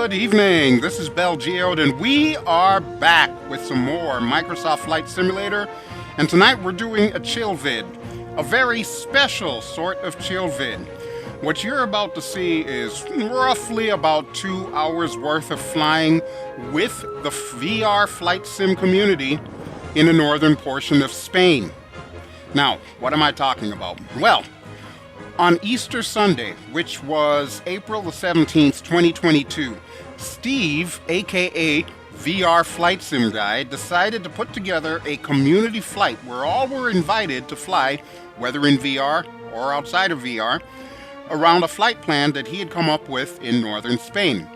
Good evening, this is BelGeode, and we are back with some more Microsoft Flight Simulator. And tonight we're doing a chill vid, a very special sort of chill vid. What you're about to see is roughly about 2 hours worth of flying with the VR flight sim community in the northern portion of Spain. Now, what am I talking about? Well, on Easter Sunday, which was April the 17th, 2022, Steve, aka VR Flight Sim Guy, decided to put together a community flight where all were invited to fly, whether in VR or outside of VR, around a flight plan that he had come up with in northern Spain.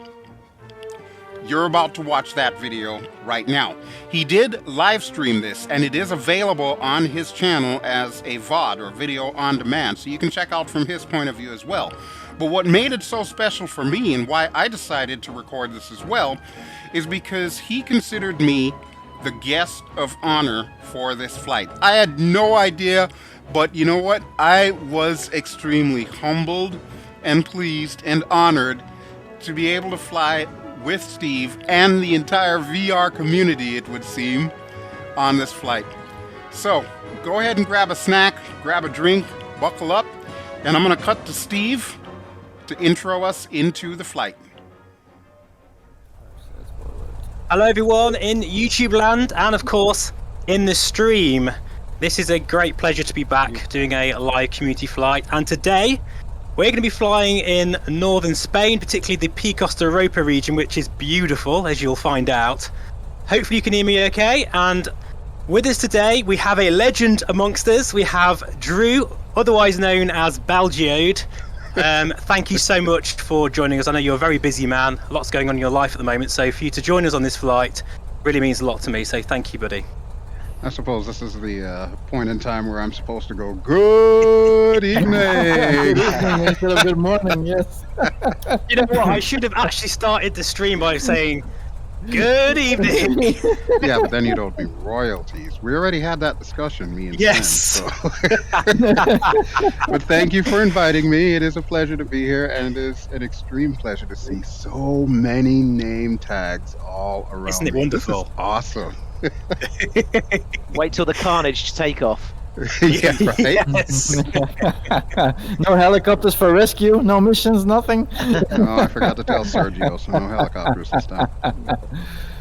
You're about to watch that video right now. He did live stream this, and it is available on his channel as a VOD, or video on demand, so you can check out from his point of view as well. But what made it so special for me, and why I decided to record this as well, is because he considered me the guest of honor for this flight. I had no idea, but you know what? I was extremely humbled and pleased and honored to be able to fly with Steve and the entire VR community, it would seem, on this flight. So, go ahead and grab a snack, grab a drink, buckle up, and I'm going to cut to Steve to intro us into the flight. Hello everyone in YouTube land and of course in the stream. This is a great pleasure to be back doing a live community flight, and today we're going to be flying in northern Spain, particularly the Costa Europa region, which is beautiful, as you'll find out. Hopefully you can hear me okay. And with us today, we have a legend amongst us. We have Drew, otherwise known as BelGeode. Thank you so much for joining us. I know you're a very busy man. Lots going on in your life at the moment. So for you to join us on this flight really means a lot to me. So thank you, buddy. I suppose this is the point in time where I'm supposed to go, good evening. Good evening instead of good morning, yes. You know what? I should have actually started the stream by saying, good evening. Yeah, but then you'd owe me royalties. We already had that discussion, me and yes. Ken, so. But thank you for inviting me. It is a pleasure to be here, and it is an extreme pleasure to see so many name tags all around. Isn't it wonderful? This is awesome. Wait till the carnage take off. Yeah, right? Yes. No helicopters for rescue, no missions, nothing. Oh, I forgot to tell Sergio, so no helicopters this time.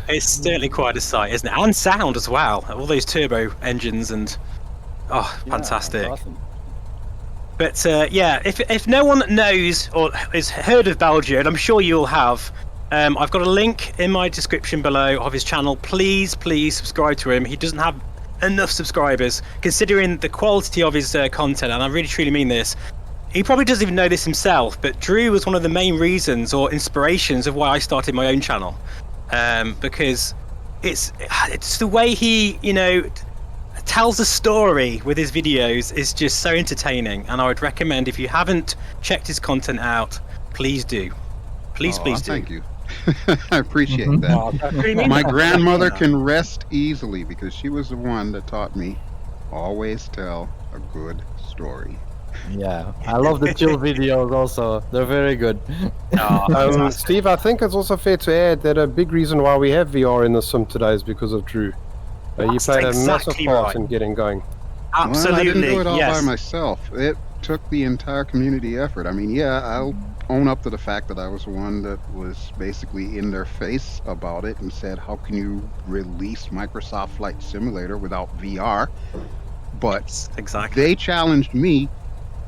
It's certainly quite a sight, isn't it? And sound as well. All those turbo engines and fantastic. Yeah, awesome. But yeah, if no one knows or has heard of BelGeode, I'm sure you'll have. I've got a link in my description below of his channel. Please subscribe to him. He doesn't have enough subscribers considering the quality of his content, and I really truly mean this. He probably doesn't even know this himself, but Drew was one of the main reasons or inspirations of why I started my own channel, because it's the way he tells a story with his videos is just so entertaining, and I would recommend, if you haven't checked his content out, please do. Please do. Thank you. I appreciate that. My grandmother can rest easily because she was the one that taught me always tell a good story. Yeah, I love the chill videos also. They're very good. Steve, I think it's also fair to add that a big reason why we have VR in the sim today is because of Drew. He played a massive part in getting going. Absolutely. Well, I didn't do it all yes. by myself. It took the entire community effort. I mean, yeah, I'll own up to the fact that I was the one that was basically in their face about it and said, how can you release Microsoft Flight Simulator without VR? But exactly. They challenged me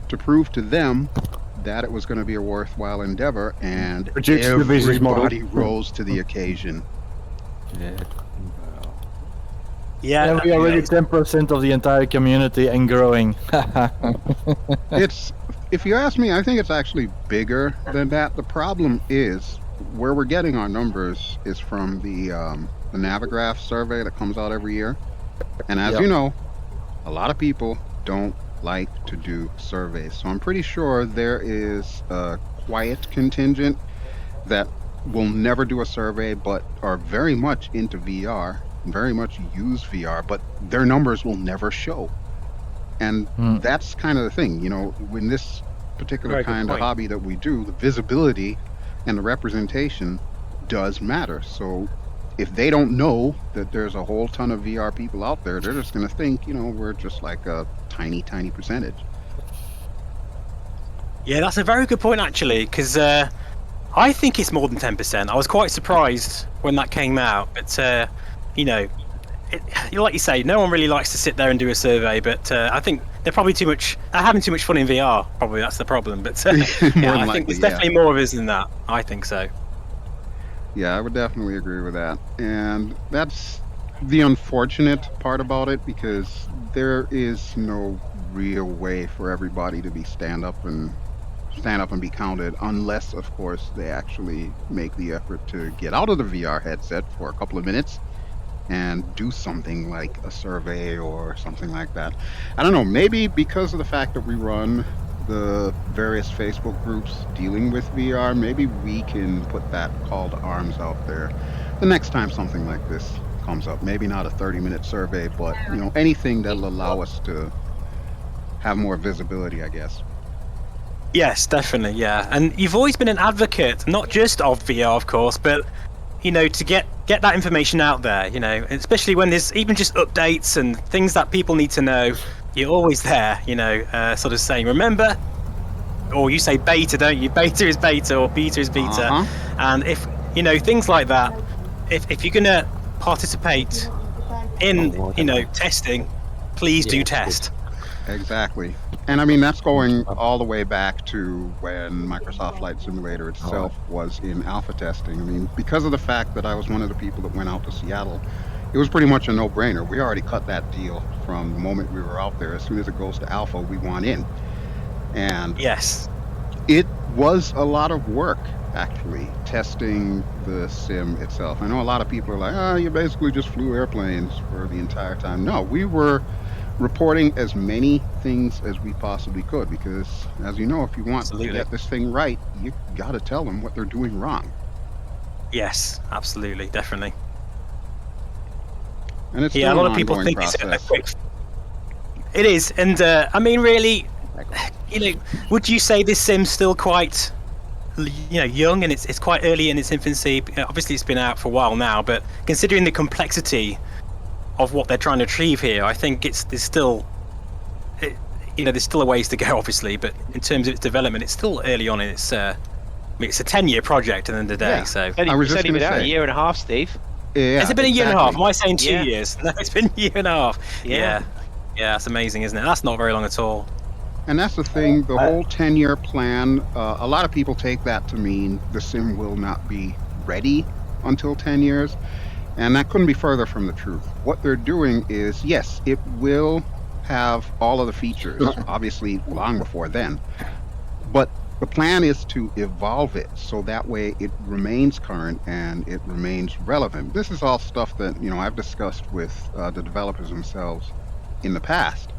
to prove to them that it was going to be a worthwhile endeavor, and everybody rose to the occasion. Yeah, we are already 10% of the entire community and growing. If you ask me, I think it's actually bigger than that. The problem is, where we're getting our numbers is from the Navigraph survey that comes out every year. And as you know, a lot of people don't like to do surveys. So I'm pretty sure there is a quiet contingent that will never do a survey, but are very much into VR, very much use VR, but their numbers will never show. And that's kind of the thing, when this particular kind of hobby that we do, the visibility and the representation does matter. So if they don't know that there's a whole ton of VR people out there, they're just going to think, we're just like a tiny percentage. Yeah, that's a very good point, actually, because I think it's more than 10%. I was quite surprised when that came out, but like you say, no one really likes to sit there and do a survey, but I think they're probably having too much fun in VR. Probably that's the problem. But I think there's definitely more of us than that. I think so. Yeah, I would definitely agree with that. And that's the unfortunate part about it, because there is no real way for everybody to be stand up and be counted, unless, of course, they actually make the effort to get out of the VR headset for a couple of minutes and do something like a survey or something like that. I don't know, maybe because of the fact that we run the various Facebook groups dealing with VR, maybe we can put that call to arms out there the next time something like this comes up. Maybe not a 30-minute survey, but anything that'll allow us to have more visibility, I guess. Yes, definitely, yeah. And you've always been an advocate, not just of VR, of course, but to get that information out there, especially when there's even just updates and things that people need to know. You're always there, sort of saying, remember, or you say beta, don't you? Beta is beta, or beta is beta. And if things like that, if you're gonna participate in testing, please do test. Exactly. And I mean, that's going all the way back to when Microsoft Flight Simulator itself was in alpha testing. I mean, because of the fact that I was one of the people that went out to Seattle, it was pretty much a no-brainer. We already cut that deal from the moment we were out there. As soon as it goes to alpha, we want in. And yes, it was a lot of work, actually, testing the sim itself. I know a lot of people are like, you basically just flew airplanes for the entire time. No, we were reporting as many things as we possibly could, because as you know, if you want to get this thing right, you got to tell them what they're doing wrong. Yes, absolutely, definitely. And it's a lot of people think it's a quick. It is, and I mean, really, would you say this sim's still quite, young, and it's quite early in its infancy? Obviously, it's been out for a while now, but considering the complexity of what they're trying to achieve here, I think there's still a ways to go, obviously. But in terms of its development, it's still early on in its. It's a 10-year project at the end of the day. Yeah. So I was just going to say, a year and a half, Steve. Yeah, has it been a year and a half? Am I saying 2 Yeah. years? No, it's been a year and a half. Yeah, that's amazing, isn't it? That's not very long at all. And that's the thing, the whole 10-year plan, a lot of people take that to mean the sim will not be ready until 10 years. And that couldn't be further from the truth. What they're doing is, yes, it will have all of the features, obviously long before then. But the plan is to evolve it so that way it remains current and it remains relevant. This is all stuff that, I've discussed with the developers themselves in the past.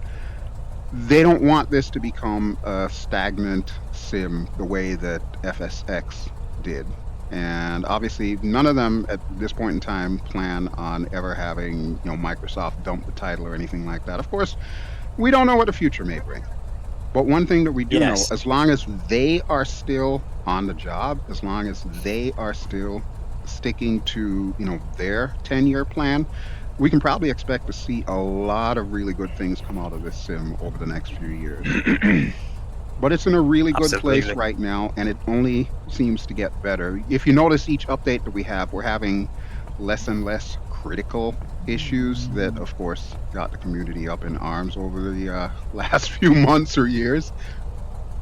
They don't want this to become a stagnant sim the way that FSX did. And obviously, none of them at this point in time plan on ever having, Microsoft dump the title or anything like that. Of course, we don't know what the future may bring. But one thing that we do know, as long as they are still on the job, as long as they are still sticking to, their 10-year plan, we can probably expect to see a lot of really good things come out of this sim over the next few years. But it's in a really good place right now, and it only seems to get better. If you notice, each update that we have, we're having less and less critical issues that, of course, got the community up in arms over the last few months or years.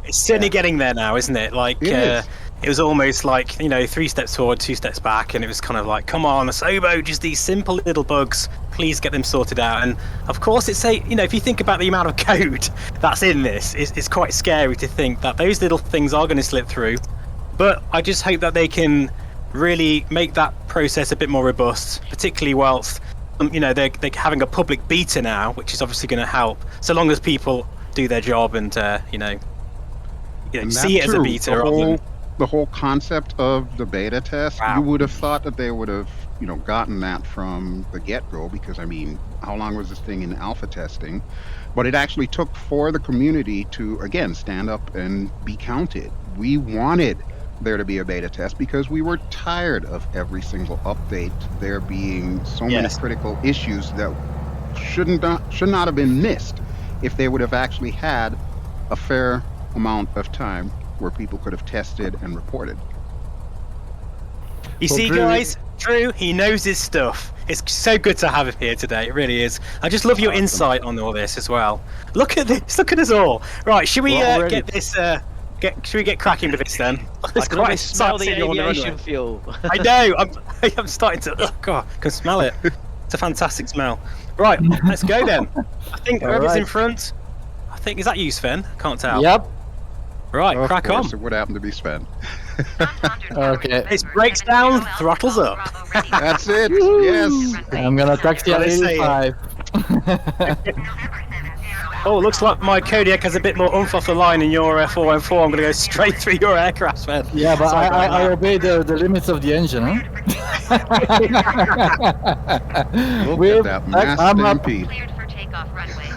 It's certainly getting there now, isn't it? Like, it was almost like, 3 steps forward, 2 steps back, and it was kind of like, come on, Asobo, just these simple little bugs, please get them sorted out. And of course, if you think about the amount of code that's in this, it's quite scary to think that those little things are going to slip through. But I just hope that they can really make that process a bit more robust, particularly whilst, they're having a public beta now, which is obviously going to help, so long as people do their job and, see it as a beta. The whole concept of the beta test, you would have thought that they would have, gotten that from the get-go, because, I mean, how long was this thing in alpha testing? But it actually took for the community to, again, stand up and be counted. We wanted there to be a beta test because we were tired of every single update there being so many critical issues that should not have been missed if they would have actually had a fair amount of time where people could have tested and reported. You see, guys, Drew, he knows his stuff. It's so good to have him here today. It really is. I just love your insight on all this as well. Look at this. Look at us all. Right, should we get this? Should we get cracking with this then? I can already smell the aviation fuel. I know. I'm starting to. Oh God, I can smell it. It's a fantastic smell. Right, let's go then. I think whoever's in front. I think is that you, Sven? Can't tell. Yep. Right, crack on. It would happen to be Sven. Okay. It breaks down, throttles up. That's it. Yes. I'm gonna taxi at 85. Oh, looks like my Kodiak has a bit more oomph off the line in your 414. I'm going to go straight through your aircraft, Sven. Yeah, but I obey the limits of the engine, huh? Look at that mass stampede. Cleared for takeoff runway.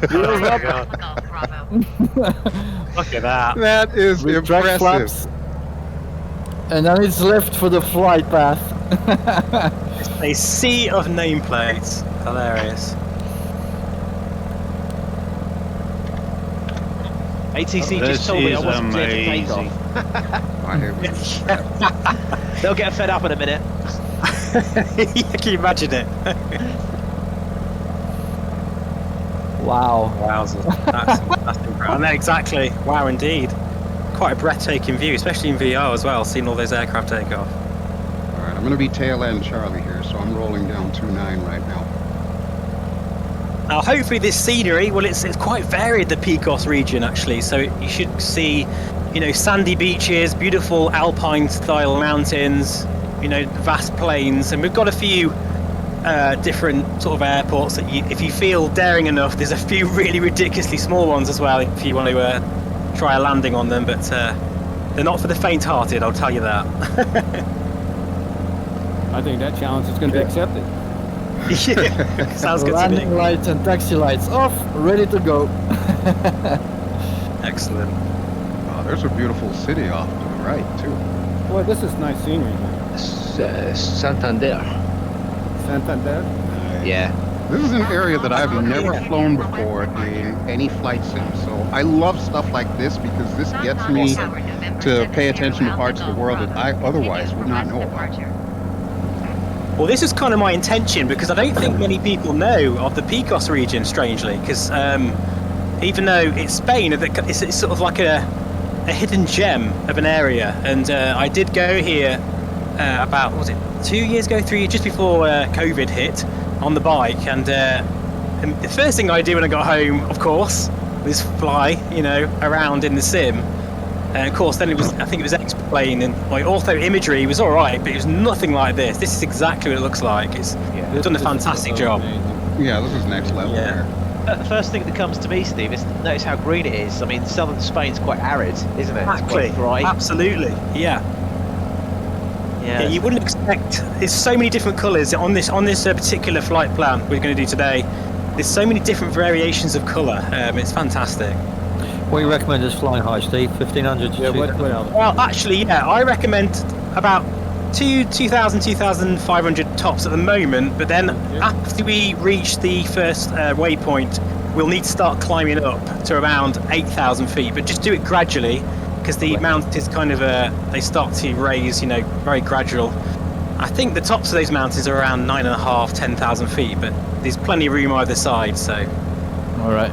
Look at that. That is With track impressive. flaps. And then it's left for the flight path. A sea of nameplates. Hilarious. ATC just told me I wasn't clear to takeoff. They'll get fed up in a minute. Can you imagine it? Wow. Wowza. That's incredible. I know, exactly. Wow, indeed. Quite a breathtaking view, especially in VR as well, seeing all those aircraft take off. Alright, I'm going to be tail end Charlie here, so I'm rolling down 2-9 right now. Now, hopefully this scenery, well, it's quite varied, the Picos region, actually. So you should see, you know, sandy beaches, beautiful alpine-style mountains, you know, vast plains. And we've got a few different sort of airports that if you feel daring enough, there's a few really ridiculously small ones as well if you want to try a landing on them. But they're not for the faint-hearted, I'll tell you that. I think that challenge is going to be accepted. Yeah, sounds good to Landing me. lights and taxi lights off, ready to go. Excellent. Oh, there's a beautiful city off to the right, too. Boy, this is nice scenery, man. Santander. Santander? Yeah. This is an area that I've never flown before in any flight sim, so I love stuff like this because this gets me to pay attention to parts of the world that I otherwise would not know about. Well, this is kind of my intention because I don't think many people know of the Picos region, strangely, because even though it's Spain, it's sort of like a hidden gem of an area. And I did go here about, what was it, 2 years ago, 3 years, just before COVID hit, on the bike. And the first thing I did when I got home, of course, was fly, you know, around in the sim. And of course, then I think it was X-plane, and like ortho imagery was all right, but it was nothing like this. This is exactly what it looks like. It's done a fantastic job. Yeah, this is next level there. The first thing that comes to me, Steve, is notice how green it is. I mean, southern Spain's quite arid, isn't it? Exactly. It's quite dry. Absolutely. Yeah. Yeah. You wouldn't expect. There's so many different colours on this particular flight plan we're going to do today. There's so many different variations of colour. It's fantastic. What do you recommend as flying height, Steve? 1500? Yeah, Well, actually, yeah, I recommend about 2,000, 2,500 tops at the moment, but then after we reach the first waypoint, we'll need to start climbing up to around 8,000 feet, but just do it gradually, because the mountains kind of, they start to raise, you know, very gradual. I think the tops of those mountains are around 9,500, 10,000 feet, but there's plenty of room either side, so. All right.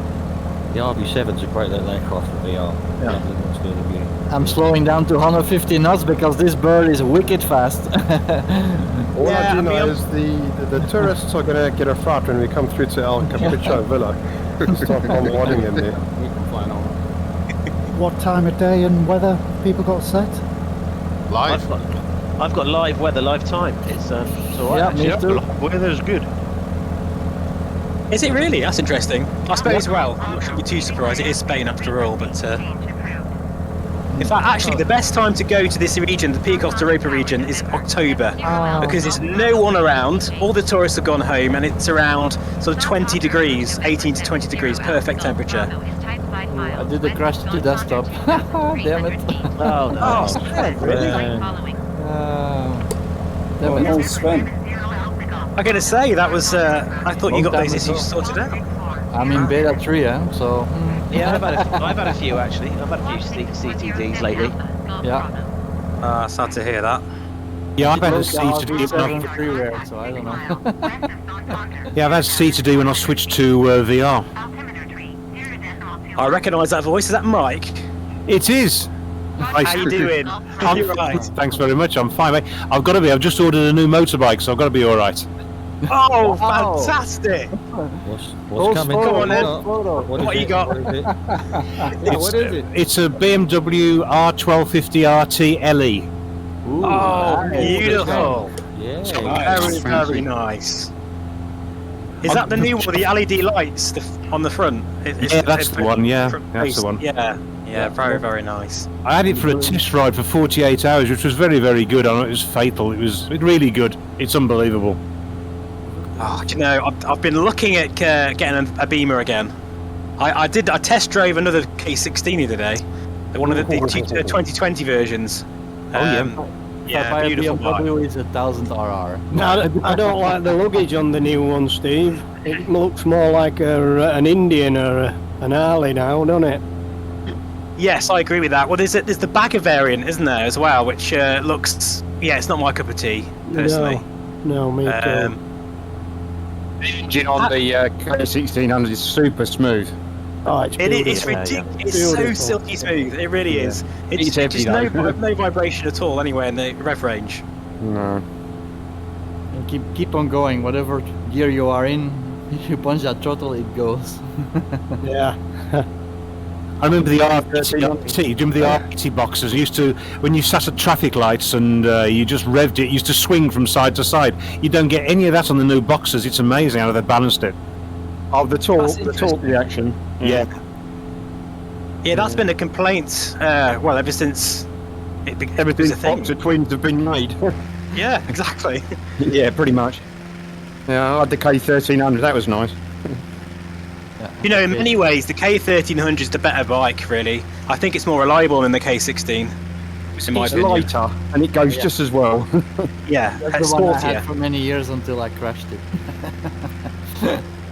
The RB7's a great little aircraft for VR. Yeah. I'm slowing down to 150 knots because this bird is wicked fast. All I do know is the tourists are going to get a fright when we come through to El Capricho Villa. Start bombarding him there. We can fly on. What time of day and weather people got set? Live. I've got live weather, live time. It's all right. Yeah, me too. Weather's good. Is it really? That's interesting. I suppose, well, I'm not sure be too surprised. It is Spain after all, but in fact, actually, the best time to go to this region, the Picos de Europa region, is October, because there's no one around. All the tourists have gone home, and it's around sort of 20 degrees, 18 to 20 degrees, perfect temperature. I did the crash to desktop. Damn it. Oh no. Oh, Sven, really? Damn it. Oh, Sven. I'm gonna say that was. I thought you Long got those time issues ago. sorted out. I'm in beta 3, so Yeah, I've had a few actually. I've had a few CTDs lately. yeah. Sad to hear that. Yeah, I've had a Close C down to do. V7 freeware, so I don't know. Yeah, I've had C to do when I switched to VR. I recognise that voice. Is that Mike? It is. How you doing? You're right. Thanks very much. I'm fine, mate. I've got to be. I've just ordered a new motorbike, so I've got to be all right. Oh, fantastic! What's coming? Come on then. What you got? What is it? What is it? It's a BMW R1250 RT LE. Oh, beautiful! Yeah. Very, very nice. Is that the new one with the LED lights on the front? Yeah, that's the one. Yeah, that's the one. Yeah, very, very nice. I had it for a test ride for 48 hours, which was very, very good. I know it was fatal. It was really good. It's unbelievable. Oh, do you know, I've been looking at getting a Beamer again. I test drove another K16 the other day, one of the 2020 versions. Yeah, beautiful bike. BMW is 1000 RR. No, I don't like the luggage on the new one, Steve. It looks more like an Indian or an Harley now, doesn't it? Yes, I agree with that. Well, there's the bagger variant, isn't there, as well, which looks... Yeah, it's not my cup of tea, personally. No, me too. Engine on the K1600 is super smooth. Oh, it's It's beautiful. ridiculous. It's so Beautiful. silky smooth. It really is. It's heavy just no vibration at all anyway in the rev range. No. And keep on going. Whatever gear you are in, you punch that throttle, it goes. Yeah. I remember the RT. Do you remember the RT boxes? Used to, when you sat at traffic lights and you just revved it, used to swing from side to side. You don't get any of that on the new boxes. It's amazing how they balanced it. Oh, the torque reaction. Yeah. Yeah, that's been a complaint. Well, ever since it was a thing. Boxer twins have been made. Yeah, exactly. Yeah, pretty much. Yeah, I had the K1300. That was nice. You know, in many ways, the K1300 is the better bike. Really, I think it's more reliable than the K16. In my It's opinion. lighter and it goes just as well. Yeah, That's it's the one I sportier. had for many years until I crashed it.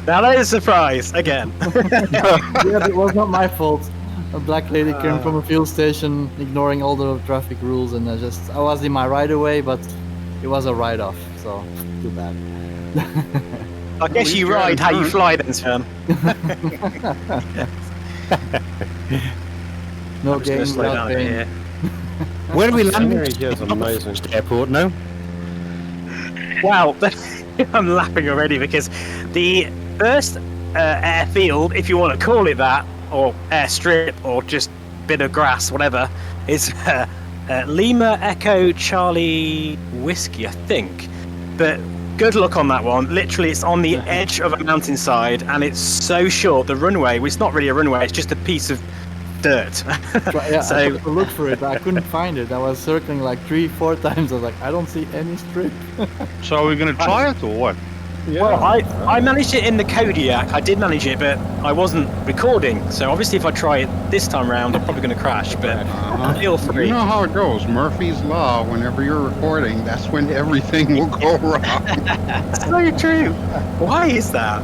Now that is a surprise again. Yeah, it was not my fault. A black lady came from a fuel station, ignoring all the traffic rules, and I was in my right of way, but it was a write-off, so too bad. I guess you ride how you fly, then, Sven. No I'm just gonna game slow without down a bit pain. here. Where are we landing? Here's amazing. Airport, no? Wow, I'm laughing already because the first airfield, if you want to call it that, or airstrip, or just bit of grass, whatever, is Lima Echo Charlie Whiskey, I think. But good luck on that one. Literally, it's on the edge of a mountainside, and it's so short. The runway, well, it's not really a runway; it's just a piece of dirt. Yeah, So- I had to look for it, but I couldn't find it. I was circling like 3-4 times. I was like, I don't see any strip. So are we going to try it or what? Well, I managed it in the Kodiak. I did manage it, but I wasn't recording. So obviously, if I try it this time round, I'm probably going to crash. But feel free. You know how it goes. Murphy's Law, whenever you're recording, that's when everything will go wrong. So true. Why is that?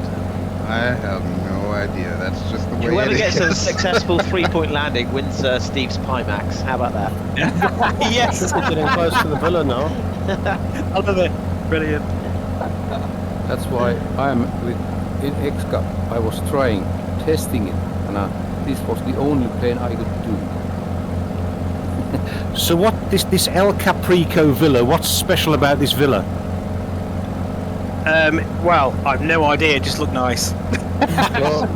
I have no idea. That's just the way Whoever it gets a is. successful 3-point landing wins Steve's Pimax. How about that? Yes, We're getting close to the villa now. I love it. Brilliant. That's why I am in X-Cup. I was testing it, and this was the only plane I could do. So what, this El Caprico villa, what's special about this villa? Well, I've no idea. It just looked nice. Well,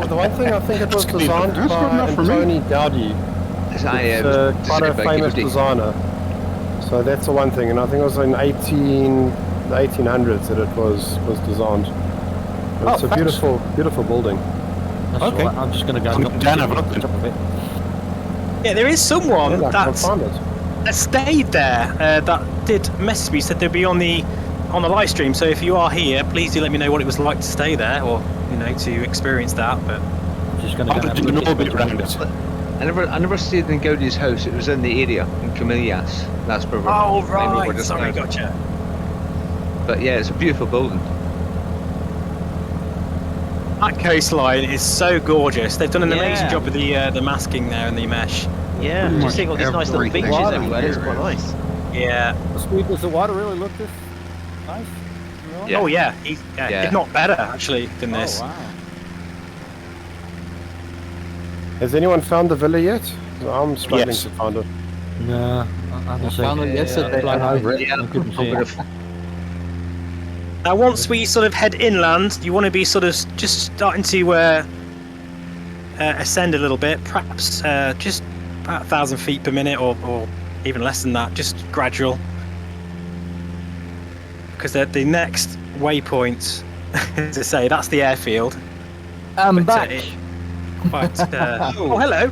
the one thing I think it was designed That's good by enough for me. Antoni Gaudi. It's quite a famous designer. So that's the one thing, and I think it was in the 1800s that it was designed. It's a beautiful building. That's Okay. all right. I'm just going to go Dan, have a look. top of it. Yeah, there is someone I can't that find it. stayed there that did message me. Said they'd be on the live stream. So if you are here, please do let me know what it was like to stay there, or to experience that. But Just just going to I'm go going to do an orbit around it. I never stayed in Gaudi's house. It was in the area in Camillas. That's where we're just Sorry, now. gotcha. But yeah, it's a beautiful building. That coastline is so gorgeous. They've done an amazing Yeah. job with the masking there and the mesh. Yeah, Pretty just seeing all these nice little everything beaches here everywhere. It's quite is- nice. Yeah. Does the water really look this nice? Yeah. Oh yeah. Yeah. If not better actually than this. Oh, wow. Has anyone found the villa yet? I'm struggling Yes. to find it. No, I haven't I seen found it yesterday. Blown over it. Yeah, I couldn't see I'm it. gonna Now, once we sort of head inland, you want to be sort of just starting to ascend a little bit, perhaps just about 1,000 feet per minute, or even less than that, just gradual. Because the next waypoint, as I say, that's the airfield. I'm But, back. Oh, hello.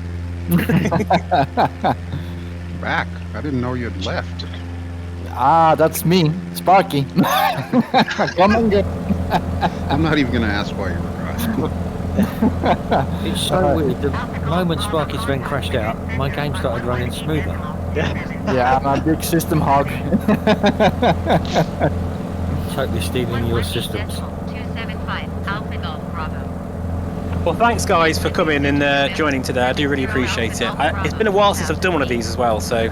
Back. I didn't know you'd left. Ah, that's me, Sparky. Come and get. I'm not even going to ask why you were gone. It's so weird. The moment Sparky's then crashed out, my game started running smoother. Yeah, I'm a big system hog. Totally stealing your systems. 275 Alpha Golf Bravo. Well, thanks guys for coming and joining today. I do really appreciate it. It's been a while since I've done one of these as well, so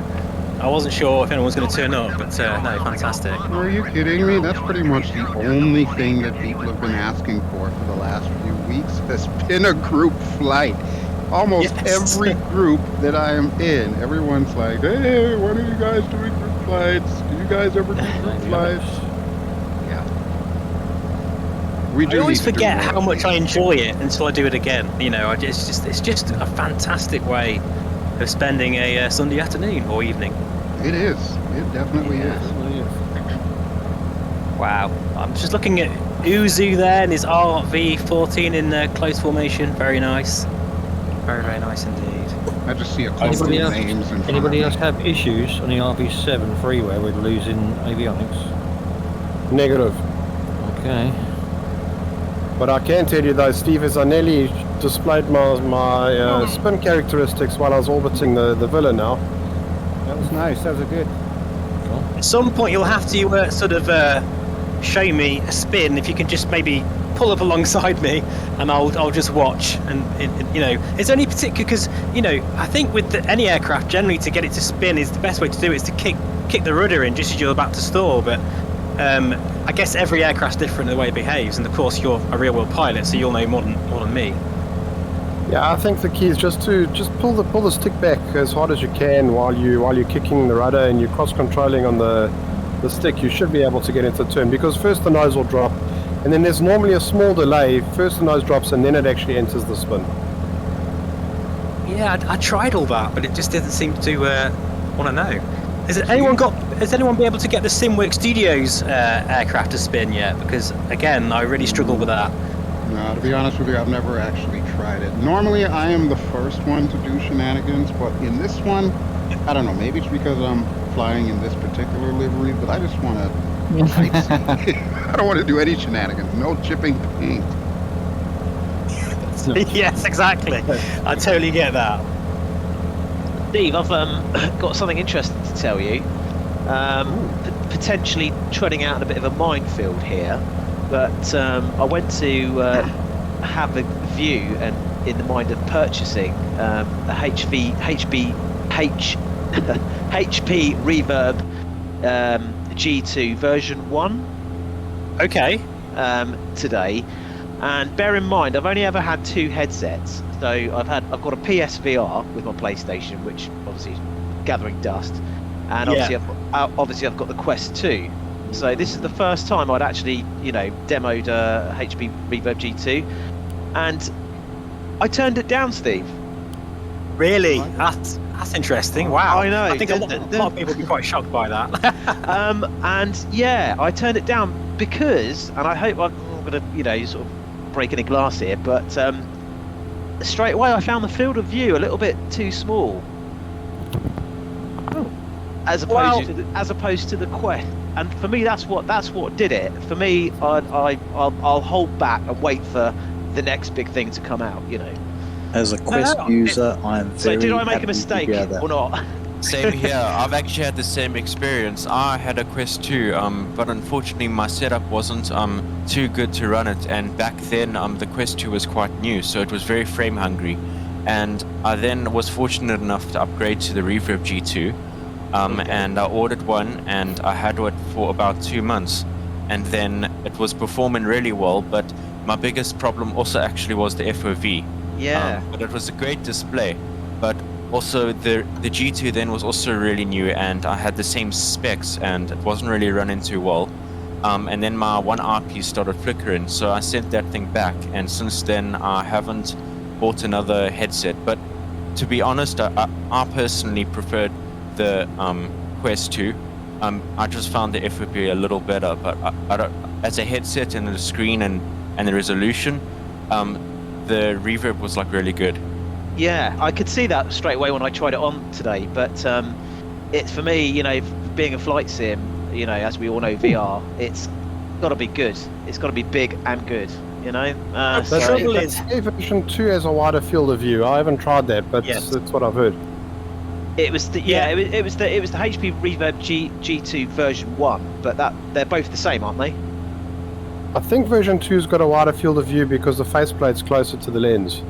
I wasn't sure if anyone was going to turn up, but no, fantastic. Are you kidding me? That's pretty much the only thing that people have been asking for the last few weeks. Has been a group flight. Almost Yes. every group that I am in, everyone's like, hey, when are you guys doing group flights? Do you guys ever do group flights? Yeah. We I do always need to do forget more. how much I enjoy it until I do it again. You know, it's just a fantastic way of spending a Sunday afternoon or evening. It is. It definitely is. Wow. I'm just looking at Uzu there and his RV14 in close formation. Very nice. Very, very nice indeed. I just see a couple of names in front Anybody of else me. have issues on the RV7 freeway with losing avionics? Negative. Okay. But I can tell you though, Steve, is I nearly displayed my spin characteristics while I was orbiting the villa now. That was nice. That was a good. At some point you'll have to sort of show me a spin. If you can just maybe pull up alongside me and I'll just watch. And you know, it's only particular because, you know, I think with any aircraft generally to get it to spin is the best way to do it is to kick the rudder in just as you're about to stall. But I guess every aircraft's different in the way it behaves, and of course you're a real world pilot, so you'll know more than me. Yeah, I think the key is just to pull the stick back as hard as you can while you're kicking the rudder and you're cross controlling on the stick. You should be able to get into turn, because first the nose will drop, and then there's normally a small delay. First the nose drops and then it actually enters the spin. Yeah, I tried all that, but it just didn't seem to want to know. Has anyone been able to get the Simwork Studios aircraft to spin yet? Because again, I really struggle with that. No, to be honest with you, I've never actually tried it. Normally, I am the first one to do shenanigans, but in this one, I don't know, maybe it's because I'm flying in this particular livery, but I just want to sightsee. I don't want to do any shenanigans. No chipping paint. Yes, exactly. I totally get that. Steve, I've got something interesting to tell you. Potentially treading out in a bit of a minefield here, but I went to have a view and in the mind of purchasing a HP Reverb G2 version 1. Okay. Today, and bear in mind I've only ever had 2 headsets. So I've got a PSVR with my PlayStation, which obviously is gathering dust, and obviously I've got the Quest 2. So this is the first time I'd actually, you know, demoed a HP Reverb G2, and I turned it down, Steve. Really? That's interesting. Wow. I know. I think a lot of people would be quite shocked by that. And yeah, I turned it down because, and I hope I'm not going to, you know, sort of break any glass here, but straight away I found the field of view a little bit too small. As opposed to the Quest, and for me that's what did it. For me, I'll hold back and wait for the next big thing to come out, you know. As a Quest user, I'm very So did I make happy a mistake to hear that. or not? Same here. I've actually had the same experience. I had a Quest 2, but unfortunately my setup wasn't too good to run it. And back then, the Quest 2 was quite new, so it was very frame hungry. And I then was fortunate enough to upgrade to the Reverb G2, and I ordered one, and I had it for about 2 months. And then it was performing really well, but my biggest problem also actually was the FOV. Yeah. But it was a great display. But also the G2 then was also really new, and I had the same specs, and it wasn't really running too well. And then my one eyepiece started flickering, so I sent that thing back, and since then I haven't bought another headset. But to be honest, I personally preferred the Quest 2. I just found the FOV a little better, but I don't, as a headset and the screen and the resolution, the reverb was like really good. Yeah, I could see that straight away when I tried it on today, but it's for me, you know, being a flight sim, you know, as we all know, VR, it's got to be good. It's got to be big and good, you know. The trouble is, version 2 has a wider field of view. I haven't tried that, but it's what I've heard. It was the it was the HP Reverb G2 version 1, but they're both the same, aren't they? I think version 2's got a wider field of view because the faceplate's closer to the lens.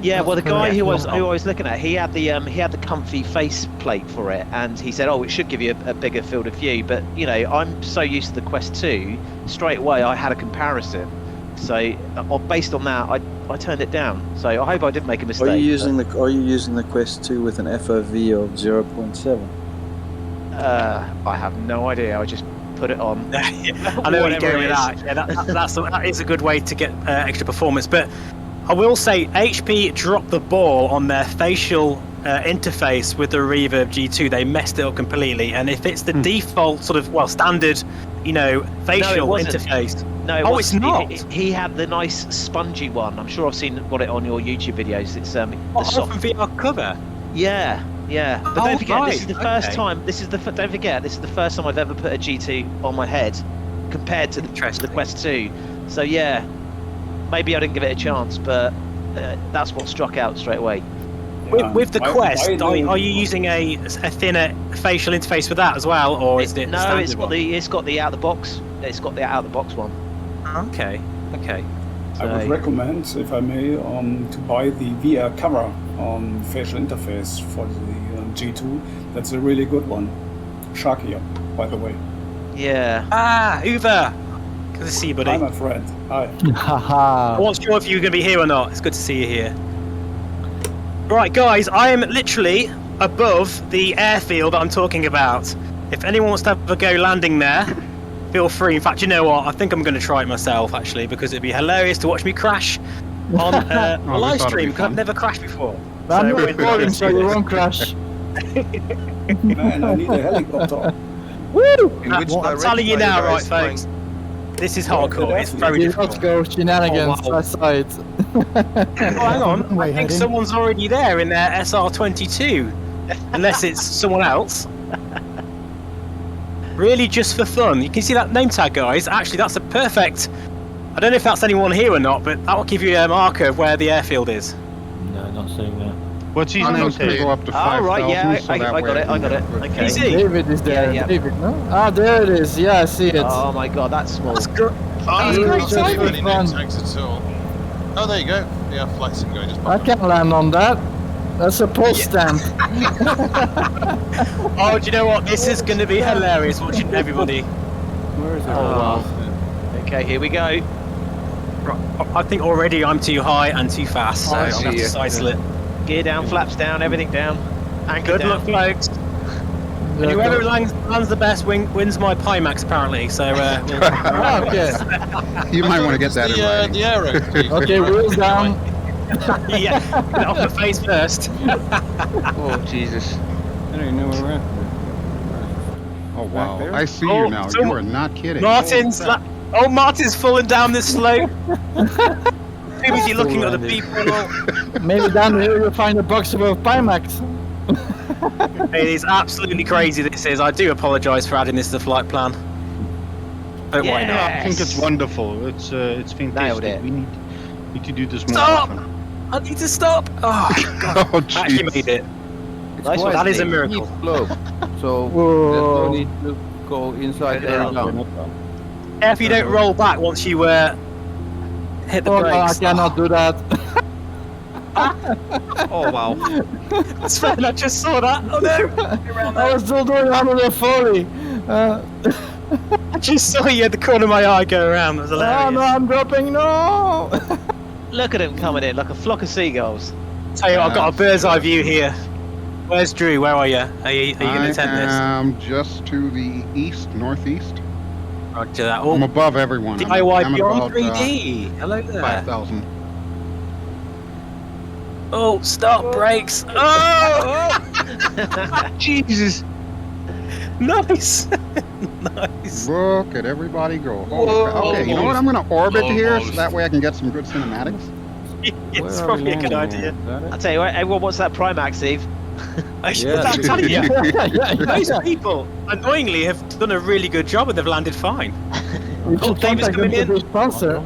Yeah, well, the guy who I was looking at, he had the comfy face plate for it, and he said, "Oh, it should give you a bigger field of view." But you know, I'm so used to the Quest 2, straight away I had a comparison. So based on that, I turned it down. So I hope I didn't make a mistake. Are you using the Quest 2 with an FOV of 0.7? I have no idea. I just put it on. I know where you're going with that. Yeah, that is a good way to get extra performance. But I will say HP dropped the ball on their facial interface with the Reverb G2. They messed it up completely. And if it's the default sort of, standard, you know, facial interface. No, it's not. He had the nice spongy one. I'm sure I've got it on your YouTube videos. It's the soft from VR cover. Yeah. But don't forget, this is the first time. Don't forget, this is the first time I've ever put a G2 on my head, compared to the Quest 2. So yeah, maybe I didn't give it a chance, but that's what struck out straight away. With the Quest, are you using a thinner facial interface for that as well, or is it? No, it's got the out of the box. It's got the out of the box one. Okay. I would recommend, if I may, to buy the VR cover facial interface for the G2. That's a really good one. Sharky, by the way. Yeah. Uwe. Good to see you, buddy. Hi, my friend. Hi. I wasn't sure if you were going to be here or not. It's good to see you here. Right, guys, I am literally above the airfield that I'm talking about. If anyone wants to have a go landing there, feel free. In fact, you know what? I think I'm going to try it myself, actually, because it'd be hilarious to watch me crash on a live stream, because I've never crashed before. I'm not recording, so you won't crash. Man, I need a helicopter. Woo! I'm telling you now, right, folks. This is hardcore. It's very difficult. Let's go shenanigans by side. Hang on. I think someone's already there in their SR22. Unless it's someone else. Really just for fun. You can see that name tag, guys. Actually, that's a perfect... I don't know if that's anyone here or not, but that will give you a marker of where the airfield is. No, not seeing that. What's his name? Go up to 5,000. Right, yeah, I got it. Okay. David is there. Yeah. David, no? Ah, there it is. Yeah, I see it. Oh my god, that's small. That's great. That's Any great name fun. tags at all. Oh, there you go. Yeah, flight sim going just I can't land on that. That's a post stamp. Oh, do you know what? This is going to be hilarious watching everybody. Where is it? Oh, wow. Okay, here we go. I think already I'm too high and too fast, so I'm going to have to sidle it. Gear down, flaps down, everything down. Anchor Good down. luck, folks. And whoever lands the best wins my Pimax, apparently. So, okay. You might want to get that in writing. The arrow. Okay, wheels down. Yeah, get it off the face first. Oh, Jesus. I don't even know where we're at. Oh, wow. I see you now. You are not kidding. Martin's falling down this slope. Too busy looking at the people. Maybe down here you'll find a box of Pimax. It is absolutely crazy, this is. I do apologise for adding this to the flight plan. But why not? I think it's wonderful. It's fantastic. Nailed it. We need to do this more Stop! often. I need to stop. Oh, God. Oh, Actually made it. Nice one. That is a miracle. Slope. So there's no need to go inside the airdown. If you don't roll back once you hit the Oh, no, I brakes. cannot do that. Oh wow. That's fair. I just saw that. Oh no! I was still doing 140. I just saw you at the corner of my eye go around. That was hilarious. Oh no, I'm dropping. No. Look at him coming in like a flock of seagulls. Tell you what, I've got a bird's eye view here. Where's Drew? Where are you? Are you going to attempt this? I'm just to the east, northeast. Roger that. Oh, I'm above everyone. DIY I'm Beyond about, 3D. Hello there. 5,000. Oh, stop, brakes. Oh! Jesus. Nice. Nice. Look at everybody go. Holy crap. Okay, you know what? I'm going to orbit here so that way I can get some good cinematics. It's probably a good idea. I'll tell you what, everyone wants that Primax, Steve. I'm telling you, those people annoyingly have done a really good job and they've landed fine. Oh, David's coming in. Sponsor.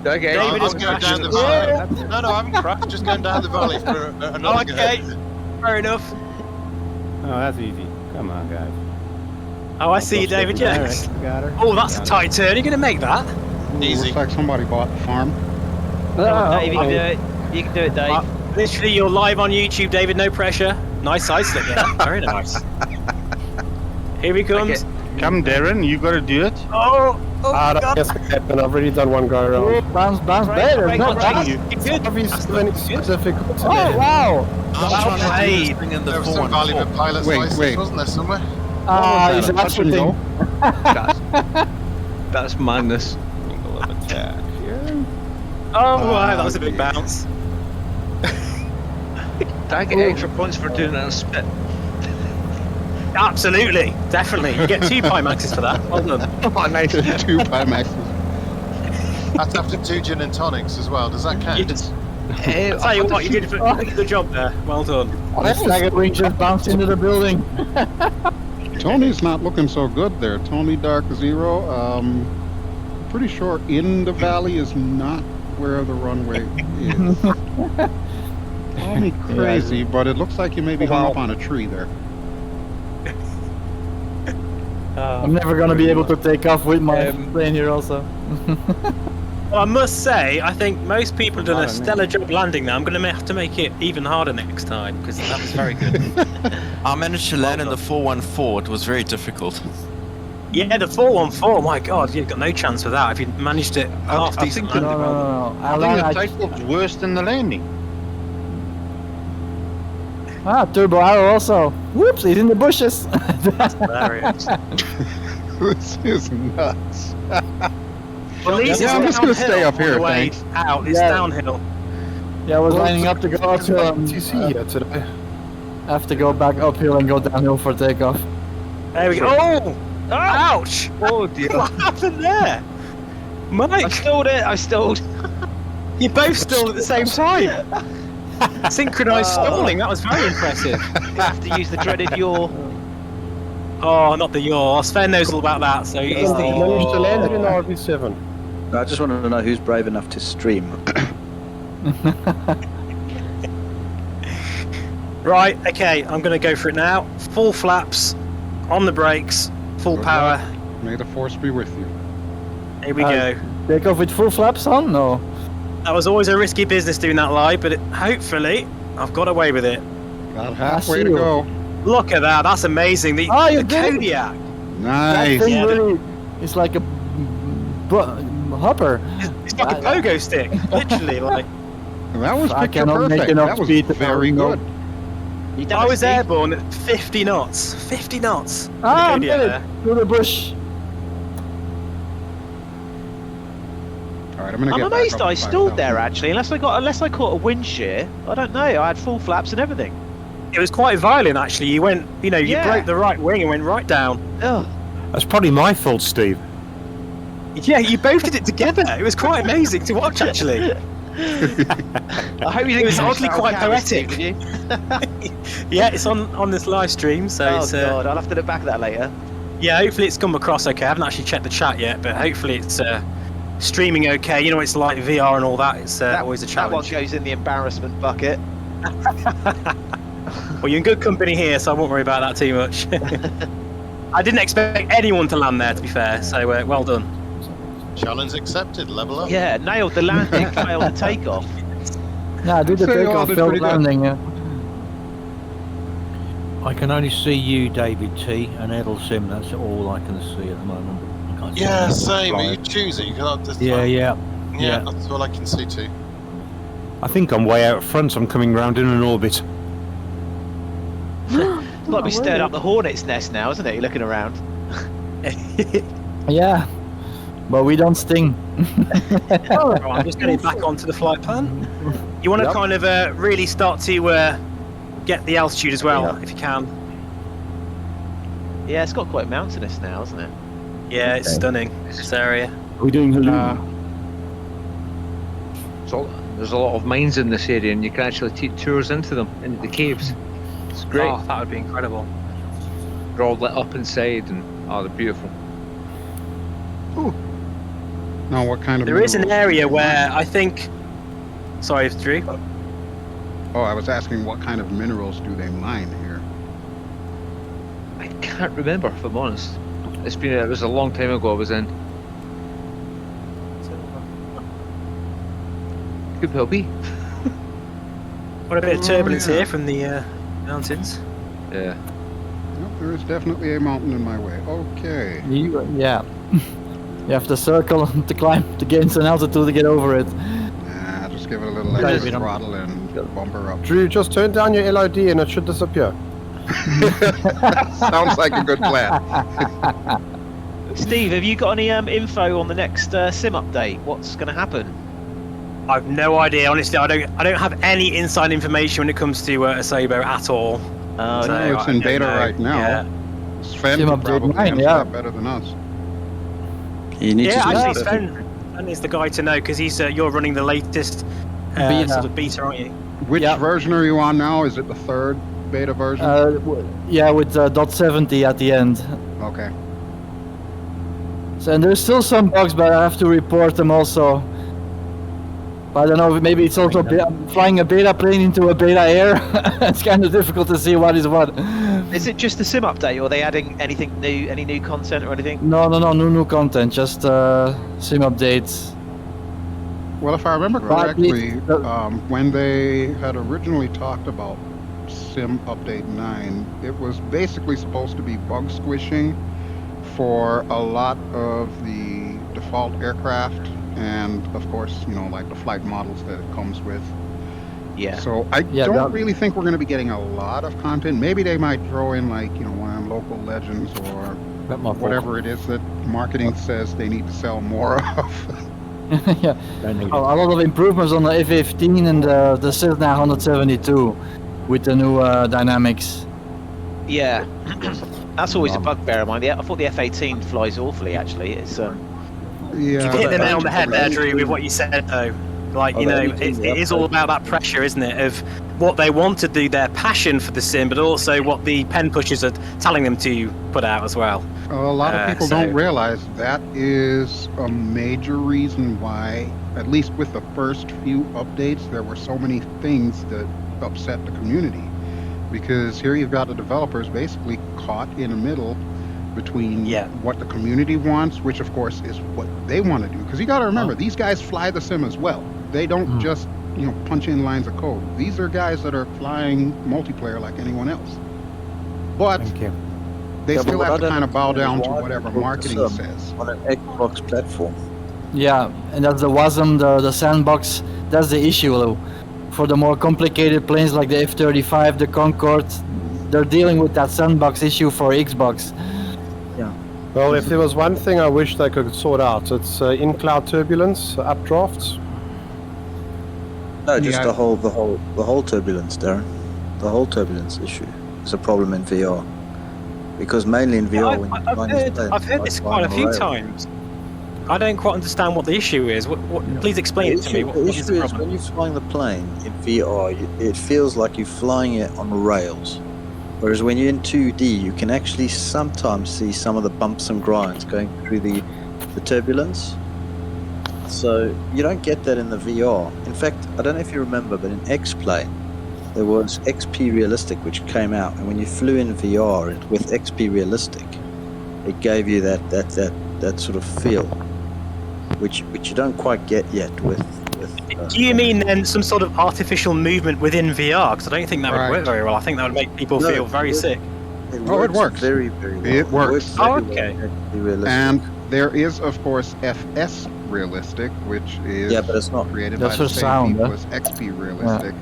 Okay. David is I'm going down the crashing. valley. No, I haven't crashed. Just going down the valley for another go. Okay, fair enough. Oh, that's easy. Come on, guys. Oh, I see you, David. Yes. Got her. Oh, that's a tight turn. You're going to make that? Easy. Looks like somebody bought the farm. Come on, Dave, you can do it. You can do it, Dave. Literally, you're live on YouTube, David. No pressure. Nice side slip there. Very nice. Here he comes. Okay. Come, Darren, you got to do it. Oh, That God. has happened. I've already done one go Oh, around. bounce, better. Break, No, break. bounce. It's good. Difficult. Oh, wow. I'm trying to do this thing in the there was some valuable pilot's license, wasn't there, somewhere? Ah, he's Touch and go. That's madness. Oh, wow, that was a big bounce. I get extra points for doing it on spit. Absolutely, definitely. You get 2 Pimaxes for that. Well done. Oh, nice. 2 Pimaxes. That's after 2 gin and tonics as well. Does that count? Yes. I'll tell you what, you did a good job there. Well done. The staggered wing just bounced into the building. Tony's not looking so good there. Tony Dark Zero. Pretty sure in the valley is not where the runway is. Call me crazy, but it looks like you maybe hung up on a tree there. I'm never gonna be able to take off with my plane here also. Well, I must say, I think most people have done a stellar job landing there. I'm going to have to make it even harder next time, because that was very good. I managed to land in the 414. It was very difficult. Yeah, the 414, my God, you've got no chance with that if you managed it half decent landing. No. I think the takeoff's worse than the landing. Ah, turbo arrow also. Whoops, he's in the bushes. That's hilarious. This is nuts. Well, at least I'm just going to stay up on the here, way thanks. out, it's downhill. Yeah, I was lining up to go uphill. TC here today. I have to go back uphill and go downhill for takeoff. There we go. Oh! Ouch! Oh dear. What happened there? Mike! I stalled it. I stalled. You both stalled at the same time. Synchronized stalling. That was very impressive. You have to use the dreaded yaw. Oh, not the yaw. Sven knows all about that, so he's the... Managed to land it in RB7. I just wanted to know who's brave enough to stream. Right, okay, I'm going to go for it now. Full flaps, on the brakes, full power. May the force be with you. Here we go. Take off with full flaps on? No. That was always a risky business doing that live, but hopefully I've got away with it. Got halfway to go. Look at that, that's amazing. The Kodiak. Nice. That thing really is like a hopper. It's like a pogo stick, literally. Like that was I picture cannot make perfect. enough That was speed to very good. I was airborne at 50 knots. 50 knots. Ah, I made it through the bush. All right, I'm I'm amazed I stalled there actually, unless I caught a wind shear. I don't know. I had full flaps and everything. It was quite violent actually. You went, you Yeah. broke the right wing and went right down. Oh. That's probably my fault, Steve. Yeah, you both did it together. It was quite amazing to watch actually. I hope you think It was oddly quite poetic. Did you? Yeah, it's on this live stream, so Oh it's god, I'll have to look back at that later. yeah, hopefully it's come across okay. I haven't actually checked the chat yet, but hopefully it's streaming okay. You know, it's like VR and all that. It's always a challenge. That one goes in the embarrassment bucket. Well, you're in good company here, so I won't worry about that too much. I didn't expect anyone to land there, to be fair, so well done. Challenge accepted, level up. Yeah, nailed the landing, failed the takeoff. Yeah, I did the takeoff, failed the landing. I can only see you, David T, and Edel Sim. That's all I can see at the moment. I can't see Yeah, anything. same. Are you choosing? Yeah. That's all I can see too. I think I'm way out front. I'm coming round in an orbit. It's like we stirred up the hornet's nest now, isn't it? You're looking around. Yeah, but we don't sting. I'm just getting back onto the flight plan. You want to kind of really start to get the altitude as well, if you can. Yeah, it's got quite mountainous now, isn't it? Yeah, it's stunning, this area. Are we doing so there's a lot of mines in this area, and you can actually take tours into them, into the caves. It's great. Oh, that would be incredible. They're all lit up inside, and they're beautiful. Ooh. Now, what kind of? There is an area where I think. Sorry, Drew. Oh, I was asking what kind of minerals do they mine here? I can't remember, if I'm honest. It was a long time ago I was in. Could well be. What a bit of turbulence here from the mountains. Yeah. Nope, there is definitely a mountain in my way. Okay. Yeah. You have to circle to climb to gain some altitude to get over it. Nah, just give it a little extra throttle and bump her up. Drew, just turn down your LID and it should disappear. Sounds like a good plan. Steve, have you got any info on the next sim update? What's going to happen? I've no idea. Honestly, I don't have any inside information when it comes to Asobo at all. No, it's in beta right now. Yeah. Sven could probably answer that better than us. You need to actually, Sven is the guy to know because he's you're running the latest sort of beta, aren't you? Which version are you on now? Is it the third beta version? Yeah, with .70 at the end. Okay. So, and there's still some bugs, but I have to report them also. But I don't know, maybe it's also flying a beta plane into a beta air. It's kind of difficult to see what is what. Is it just the sim update, or are they adding anything new, any new content or anything? No new content, just sim updates. Well, if I remember correctly, when they had originally talked about Sim Update 9, it was basically supposed to be bug squishing for a lot of the default aircraft and, of course, you know, like the flight models that it comes with. Yeah. So I don't really think we're going to be getting a lot of content. Maybe they might throw in, like, you know, one of local legends or whatever it is that marketing says they need to sell more of. Yeah, a lot of improvements on the F-15 and the Cessna 172 with the new dynamics. Yeah, that's always a bugbear of mine. I thought the F-18 flies awfully, actually. It's You hit the nail on the head there, Drew, with what you said, though. Like, you know, it is all about that pressure, isn't it, of what they want to do, their passion for the sim, but also what the pen pushers are telling them to put out as well. A lot of people don't realize that is a major reason why, at least with the first few updates, there were so many things that upset the community. Because here you've got the developers basically caught in the middle between what the community wants, which of course is what they want to do. Because you got to remember, these guys fly the sim as well. They don't just, you know, punch in lines of code. These are guys that are flying multiplayer like anyone else. But they still have to kind of bow down to whatever marketing says. On an Xbox platform. Yeah, and that's the WASM, the sandbox. That's the issue, though. For the more complicated planes like the F-35, the Concorde, they're dealing with that sandbox issue for Xbox. Yeah. Well, if there was one thing I wish they could sort out, it's in-cloud turbulence, updrafts. No, just the whole turbulence, Darren. The whole turbulence issue is a problem in VR. Because mainly in VR, I've heard this quite a few times. I don't quite understand what the issue is. Please explain it to me. The issue is when you're flying the plane in VR, it feels like you're flying it on rails. Whereas when you're in 2D, you can actually sometimes see some of the bumps and grinds going through the turbulence. So you don't get that in the VR. In fact, I don't know if you remember, but in X-Plane, there was XP Realistic, which came out, and when you flew in VR with XP Realistic, it gave you that sort of feel, which you don't quite get yet with. Do you mean then some sort of artificial movement within VR? Because I don't think that would work very well. I think that would make people feel very sick. It works very, very well. It works. Oh, okay. And there is, of course, FS Realistic, which is but it's not created by the same people as XP Realistic.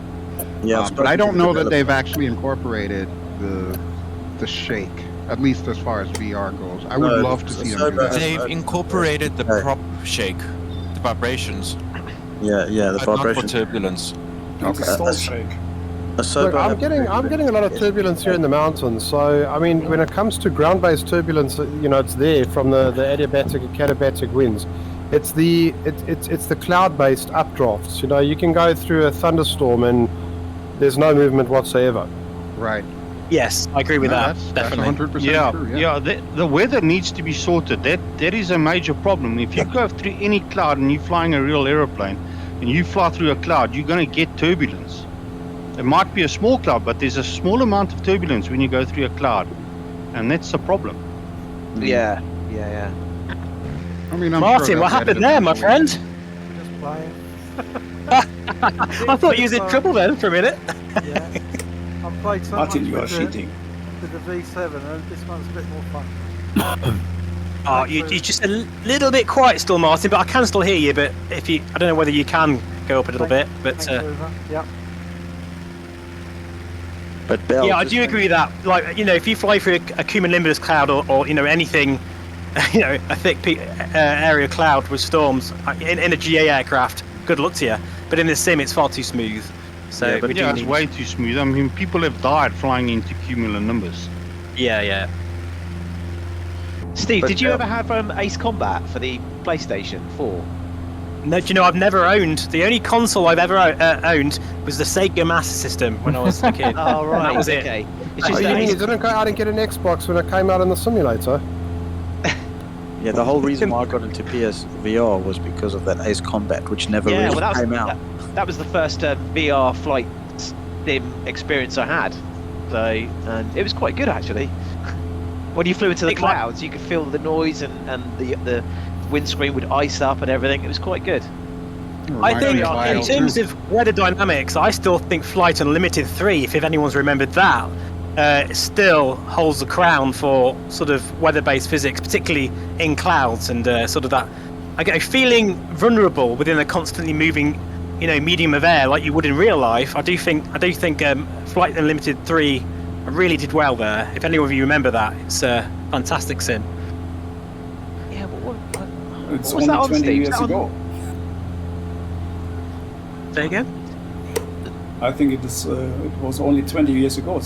Yeah, but I don't know that they've actually incorporated the shake, at least as far as VR goes. I would love to see them do that. They've incorporated the prop shake, the vibrations. Yeah, the but vibration. Not for turbulence. Shake. Look, I'm getting a lot of turbulence here in the mountains. So I mean, when it comes to ground-based turbulence, it's there from the adiabatic and katabatic winds. It's the cloud-based updrafts. You can go through a thunderstorm and there's no movement whatsoever. Right. Yes, I agree with that. Definitely. 100% true. Yeah. The weather needs to be sorted. That is a major problem. If you go through any cloud and you're flying a real aeroplane, and you fly through a cloud, you're going to get turbulence. It might be a small cloud, but there's a small amount of turbulence when you go through a cloud, and that's a problem. Yeah. I mean, Martin, what happened there, my friend? Just playing. I thought you was in trouble then for a minute. Yeah. I've played so Martin, much you are with cheating. With the V7, and this one's a bit more fun. Oh, you're just a little bit quiet still, Martin, but I can still hear you. But I don't know whether you can go up a little bit. But yeah. But Bell, yeah, I do agree with that. Like, if you fly through a cumulonimbus cloud or anything, a thick area cloud with storms in a GA aircraft, good luck to you. But in the sim, it's far too smooth. So it's way too smooth. I mean, people have died flying into cumulonimbus. Yeah. Steve, did you ever have Ace Combat for the PlayStation 4? No, do you know, I've never owned. The only console I've ever owned was the Sega Master System when I was a kid. Oh, right. That was okay. it. It's just you mean you didn't go out and get an Xbox when it came out in the simulator? Yeah, the whole reason why I got into PSVR was because of that Ace Combat, which never really came out. That was the first VR flight sim experience I had. So, and it was quite good actually. When you flew into the clouds, you could feel the noise and the windscreen would ice up and everything. It was quite good. I think in terms of weather dynamics, I still think Flight Unlimited 3, if anyone's remembered that, still holds the crown for sort of weather-based physics, particularly in clouds and sort of that. I get feeling vulnerable within a constantly moving, medium of air like you would in real life. I do think Flight Unlimited 3 really did well there. If any of you remember that, it's a fantastic sim. Yeah, but what it's was only that 20 years ago. Say again? I think it was only 20 years ago.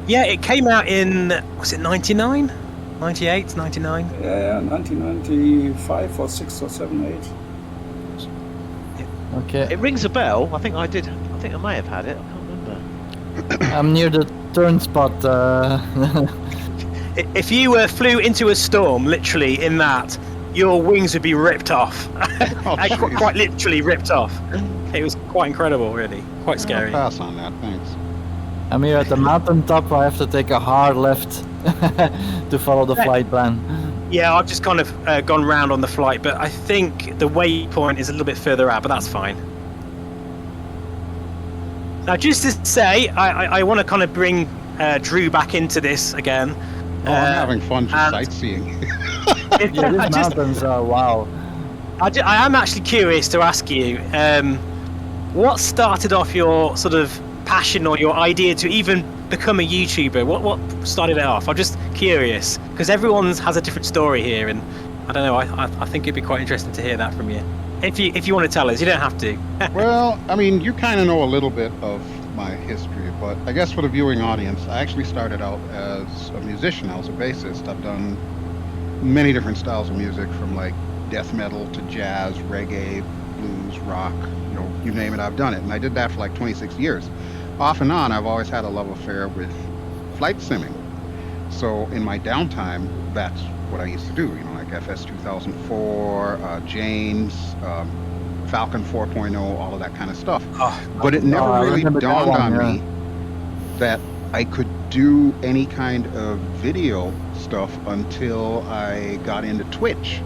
Yeah, it came out in, was it 99? 98, 99? Yeah, 1995 or 6 or 7, 8. Okay. It rings a bell. I think I did. I think I may have had it. I can't remember. I'm near the turn spot. If you flew into a storm, literally in that, your wings would be ripped off. Quite literally ripped off. It was quite incredible, really. Quite scary. I'll pass on that, thanks. I'm here at the mountain top. I have to take a hard left to follow the flight plan. Yeah, I've just kind of gone round on the flight, but I think the waypoint is a little bit further out, but that's fine. Now, just to say, I want to kind of bring Drew back into this again. I'm having fun just sightseeing. These mountains are wow. I am actually curious to ask you, what started off your sort of passion or your idea to even become a YouTuber? What started it off? I'm just curious because everyone has a different story here, and I don't know. I think it'd be quite interesting to hear that from you. If you want to tell us, you don't have to. Well, I mean, you kind of know a little bit of my history, but I guess for the viewing audience, I actually started out as a musician. I was a bassist. I've done many different styles of music, from like death metal to jazz, reggae, blues, rock, you name it, I've done it. And I did that for like 26 years. Off and on, I've always had a love affair with flight simming. So in my downtime, that's what I used to do. I like FS 2004, James, Falcon 4.0, all of that kind of stuff. But it never really dawned on me that I could do any kind of video stuff until I got into Twitch.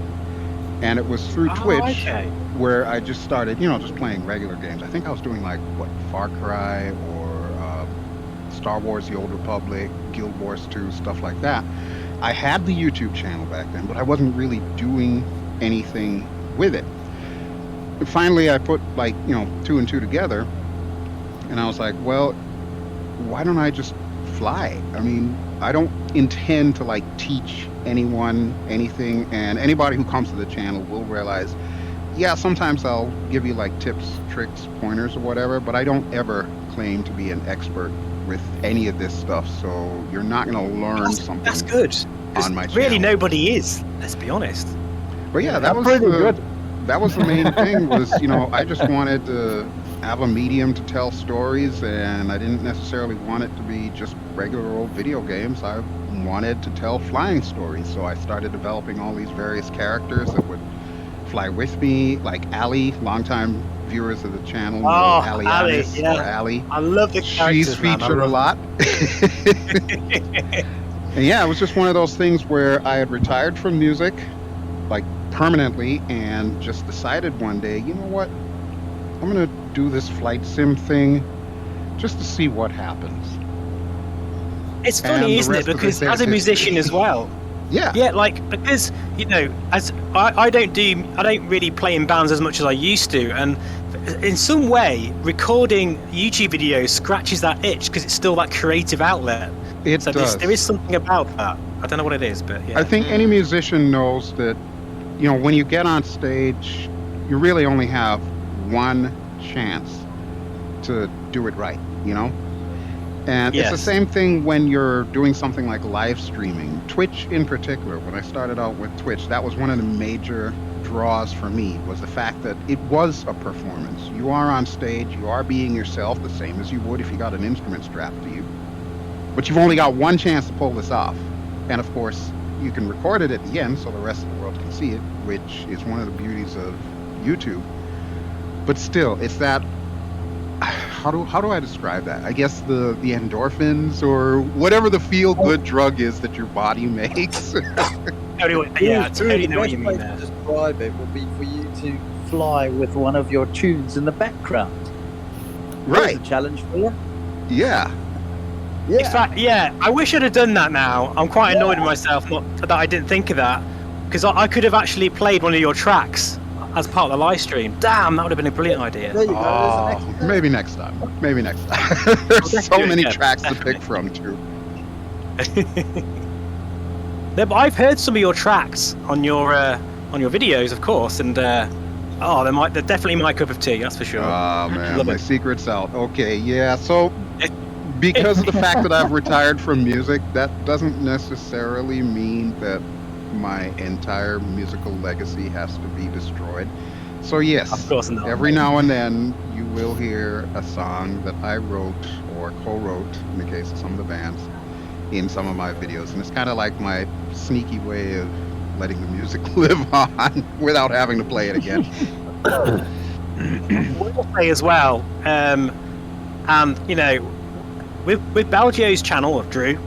And it was through Twitch where I just started, just playing regular games. I think I was doing like, Far Cry or Star Wars The Old Republic, Guild Wars 2, stuff like that. I had the YouTube channel back then, but I wasn't really doing anything with it. And finally, I put 2 and 2 together, and I was like, well, why don't I just fly? I mean, I don't intend to teach anyone anything, and anybody who comes to the channel will realize, yeah, sometimes I'll give you tips, tricks, pointers, or whatever, but I don't ever claim to be an expert with any of this stuff, so you're not going to learn something. That's good. On my channel. Really, nobody is. Let's be honest. But yeah, that was pretty good. That was the main thing. Was I just wanted to have a medium to tell stories, and I didn't necessarily want it to be just regular old video games. I wanted to tell flying stories, so I started developing all these various characters that would fly with me, like Allie. Longtime viewers of the channel know Allie, yeah. or Allie. I love the characters. She's featured a lot. And yeah, it was just one of those things where I had retired from music, permanently, and just decided one day, you know what, I'm gonna do this flight sim thing just to see what happens. It's funny, isn't it? Because as a musician as well. Yeah. Yeah, because as I don't really play in bands as much as I used to, and in some way, recording YouTube videos scratches that itch because it's still that creative outlet. It does. There is something about that. I don't know what it is, but yeah. I think any musician knows that, when you get on stage, you really only have one chance to do it right, And it's the same thing when you're doing something like live streaming. Twitch in particular, when I started out with Twitch, that was one of the major draws for me, was the fact that it was a performance. You are on stage, you are being yourself, the same as you would if you got an instrument strapped to you. But you've only got one chance to pull this off. And of course, you can record it at the end so the rest of the world can see it, which is one of the beauties of YouTube. But still, it's that, how do I describe that? I guess the endorphins or whatever the feel-good drug is that your body makes. Yeah, I totally know what you mean there. To describe it would be for you to fly with one of your tunes in the background. Right. That's a challenge for you. Yeah. In fact, I wish I'd have done that now. I'm quite annoyed with myself that I didn't think of that, because I could have actually played one of your tracks as part of the live stream. Damn, that would have been a brilliant idea. There you go. Maybe next time. There's so many tracks to pick from, too. No, but I've heard some of your tracks on your videos, of course, and they're definitely my cup of tea, that's for sure. Oh man, my secret's out. Okay, yeah. So because of the fact that I've retired from music, that doesn't necessarily mean that my entire musical legacy has to be destroyed. So yes, of course not. Every now and then you will hear a song that I wrote or co-wrote, in the case of some of the bands, in some of my videos, and it's kind of like my sneaky way of letting the music live on without having to play it again. We'll play as well, and with BelGeode's channel, Drew,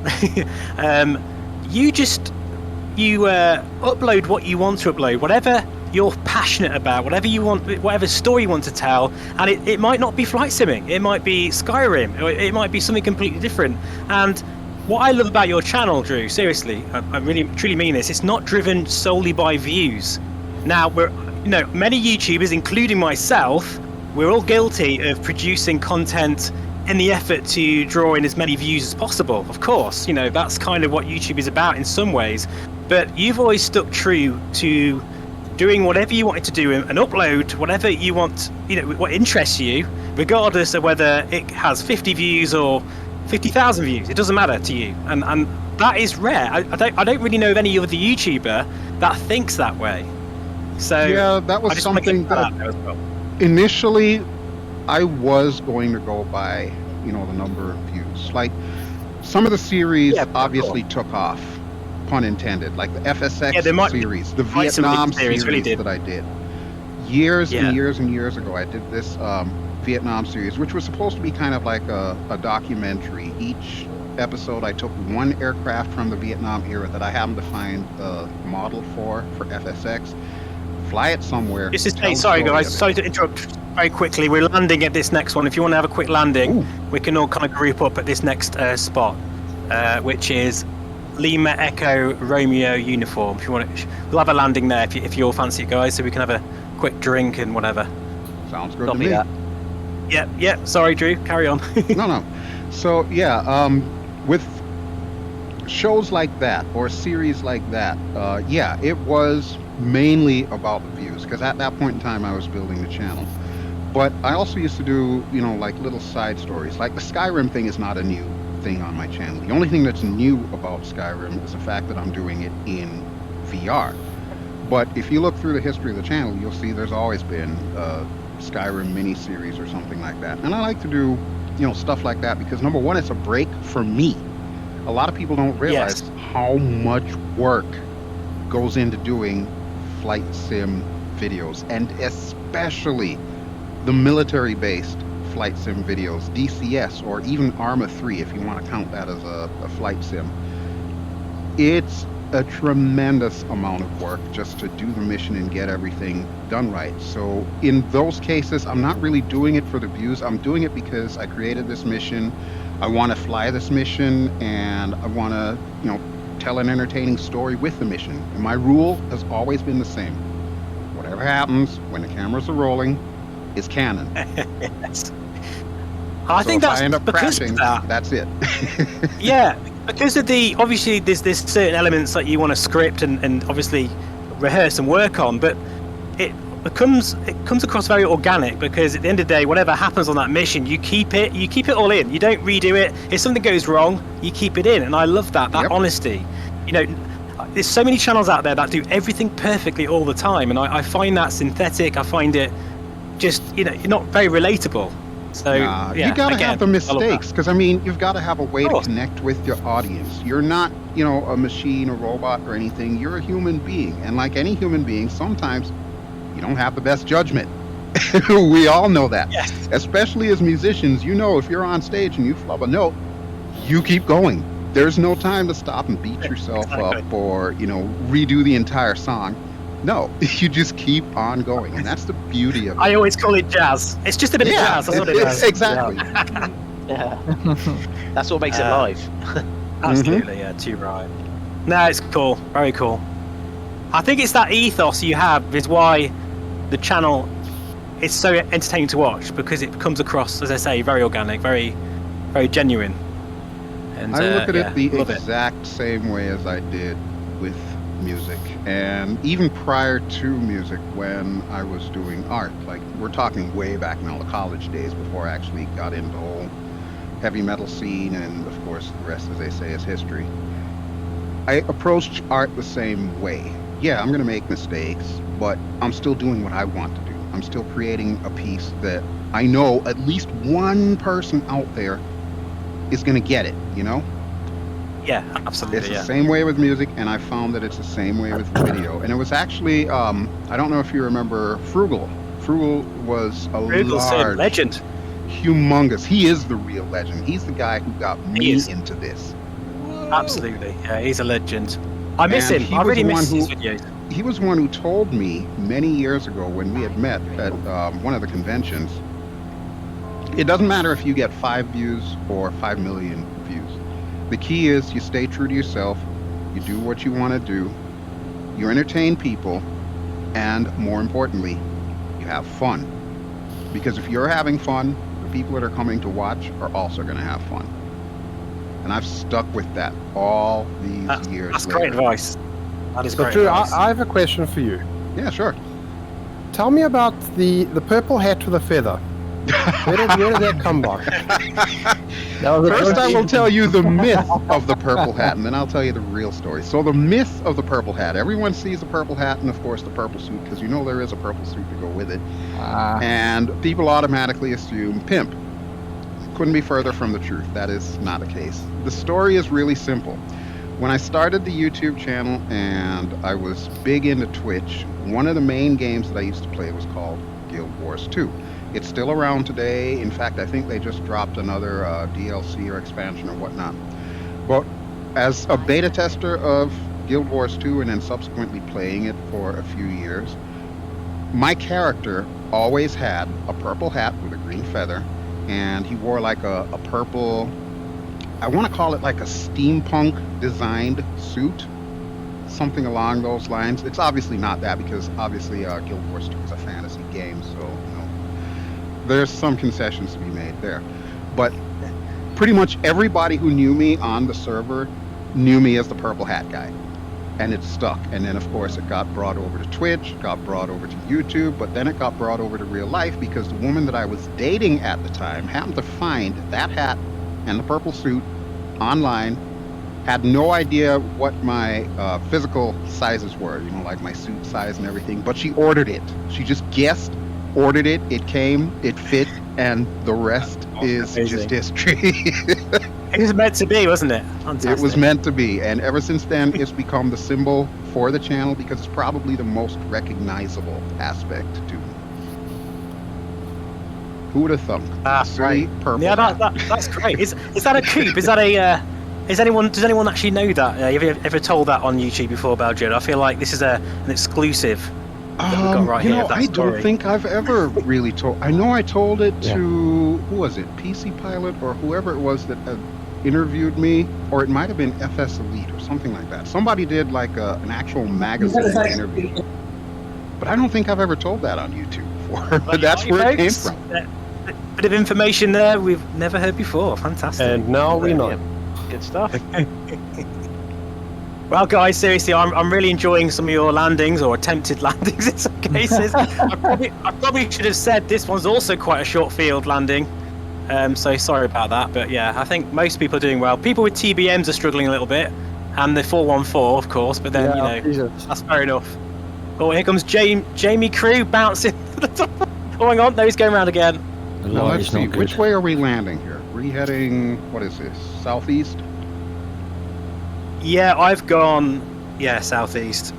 you upload what you want to upload, whatever you're passionate about, whatever you want, whatever story you want to tell, and it might not be flight simming, it might be Skyrim, or it might be something completely different. And what I love about your channel, Drew, seriously, I really truly mean this, it's not driven solely by views. Now, many YouTubers, including myself, we're all guilty of producing content in the effort to draw in as many views as possible. Of course, that's kind of what YouTube is about in some ways. But you've always stuck true to doing whatever you wanted to do and upload whatever you want, what interests you, regardless of whether it has 50 views or 50,000 views. It doesn't matter to you, and that is rare. I don't really know of any other YouTuber that thinks that way. So yeah, that was something that initially I was going to go by, the number of views. Like some of the series obviously took off. pun intended, like the FSX series, the might Vietnam series really that I did. Years and years and years ago, I did this Vietnam series, which was supposed to be kind of like a documentary. Each episode, I took one aircraft from the Vietnam era that I happened to find the model for FSX, fly it somewhere. This is sorry guys, sorry to interrupt very quickly. We're landing at this next one. If you want to have a quick landing, we can all kind of group up at this next spot, which is Lima Echo Romeo Uniform. If you want to, we'll have a landing there if you all fancy it, guys, so we can have a quick drink and whatever. Sounds good to me. Yeah. Sorry, Drew. Carry on. No. So yeah, with shows like that or series like that, it was mainly about the views, because at that point in time I was building the channel. But I also used to do, like little side stories. Like the Skyrim thing is not a new thing on my channel. The only thing that's new about Skyrim is the fact that I'm doing it in VR. But if you look through the history of the channel, you'll see there's always been a Skyrim mini-series or something like that. And I like to do, stuff like that because, number one, it's a break for me. A lot of people don't realize how much work goes into doing flight sim videos, and especially the military-based flight sim videos, DCS, or even Arma 3, if you want to count that as a flight sim. It's a tremendous amount of work just to do the mission and get everything done right. So in those cases, I'm not really doing it for the views. I'm doing it because I created this mission. I want to fly this mission, and I want to, tell an entertaining story with the mission. And my rule has always been the same. Whatever happens when the cameras are rolling is canon. I think that's because crashing, of that. That's it. Yeah, because of obviously there's certain elements that you want to script and obviously rehearse and work on, but it comes across very organic, because at the end of the day, whatever happens on that mission, you keep it all in. You don't redo it. If something goes wrong, you keep it in, and I love that honesty. There's so many channels out there that do everything perfectly all the time, and I find that synthetic. I find it just not very relatable. So you gotta have the mistakes, because you've got to have a way to connect with your audience. You're not a machine, a robot, or anything. You're a human being, and like any human being, sometimes you don't have the best judgment. We all know that. Yes. Especially as musicians, if you're on stage and you flub a note, you keep going. There's no time to stop and beat yourself up or redo the entire song. No, you just keep on going, and that's the beauty of it. I always call it jazz. It's just a bit of jazz. That's what it is. Exactly. Yeah. That's what makes it live. Absolutely, yeah, too right. No, it's cool. Very cool. I think it's that ethos you have is why the channel is so entertaining to watch, because it comes across, as I say, very organic, very, very genuine. And I look at it the exact same way as I did with music, and even prior to music, when I was doing art, like we're talking way back now, the college days, before I actually got into the whole heavy metal scene, and of course the rest, as they say, is history. I approached art the same way. Yeah, I'm gonna make mistakes, but I'm still doing what I want to do. I'm still creating a piece that I know at least one person out there is gonna get it, Yeah, absolutely. It's the same way with music, and I found that it's the same way with video. And it was actually, I don't know if you remember Frugal. Frugal was a large legend. Humongous. He is the real legend. He's the guy who got me into this. Absolutely. Yeah, he's a legend. I miss him. I really miss his videos. He was one who told me many years ago when we had met at one of the conventions, it doesn't matter if you get 5 views or 5 million views. The key is you stay true to yourself, you do what you want to do, you entertain people, and more importantly, you have fun. Because if you're having fun, the people that are coming to watch are also going to have fun. And I've stuck with that all these years That's later. great advice. That is great Drew, advice. I have a question for you. Yeah, sure. Tell me about the purple hat with a feather. Where did that come by? First, I will tell you the myth of the purple hat, and then I'll tell you the real story. So the myth of the purple hat. Everyone sees the purple hat and, of course, the purple suit, because there is a purple suit to go with it. And people automatically assume pimp. Couldn't be further from the truth. That is not the case. The story is really simple. When I started the YouTube channel and I was big into Twitch, one of the main games that I used to play was called Guild Wars 2. It's still around today. In fact, I think they just dropped another DLC or expansion or whatnot. But as a beta tester of Guild Wars 2 and then subsequently playing it for a few years, my character always had a purple hat with a green feather, and he wore like a purple, I want to call it like a steampunk designed suit, something along those lines. It's obviously not that, because obviously Guild Wars 2 is a fantasy game, so you know, there's some concessions to be made there. But pretty much everybody who knew me on the server knew me as the purple hat guy, and it stuck. And then of course it got brought over to Twitch, got brought over to YouTube, but then it got brought over to real life because the woman that I was dating at the time happened to find that hat and the purple suit online, had no idea what my physical sizes were, you know, like my suit size and everything, but she ordered it. She just guessed, ordered it, it came, it fit, and the rest is just history. It was meant to be, wasn't it? Fantastic. It was meant to be, and ever since then it's become the symbol for the channel because it's probably the most recognizable aspect to me. Who would have thunk? Silly purple. Yeah, that's great. Is that a coupe? Is that a? Does anyone actually know that? Have you ever told that on YouTube before, BelGeode? I feel like this is an exclusive that we've got right here. I don't think I've ever really told. I know I told it to who was it? PC Pilot or whoever it was that interviewed me, or it might have been FS Elite or something like that. Somebody did like an actual magazine interview, but I don't think I've ever told that on YouTube before. But that's where it came from. Bit of information there we've never heard before. Fantastic. And now we know. Good stuff. Well, guys, seriously, I'm really enjoying some of your landings, or attempted landings in some cases. I probably should have said this one's also quite a short field landing. So sorry about that, but yeah, I think most people are doing well. People with TBMs are struggling a little bit, and the 414, of course. But then that's fair enough. Oh, here comes Jamie Crew bouncing. Oh, hang on, no, he's going around again. Now let's see, which way are we landing here? We're heading, what is this, southeast? Yeah, I've gone, southeast.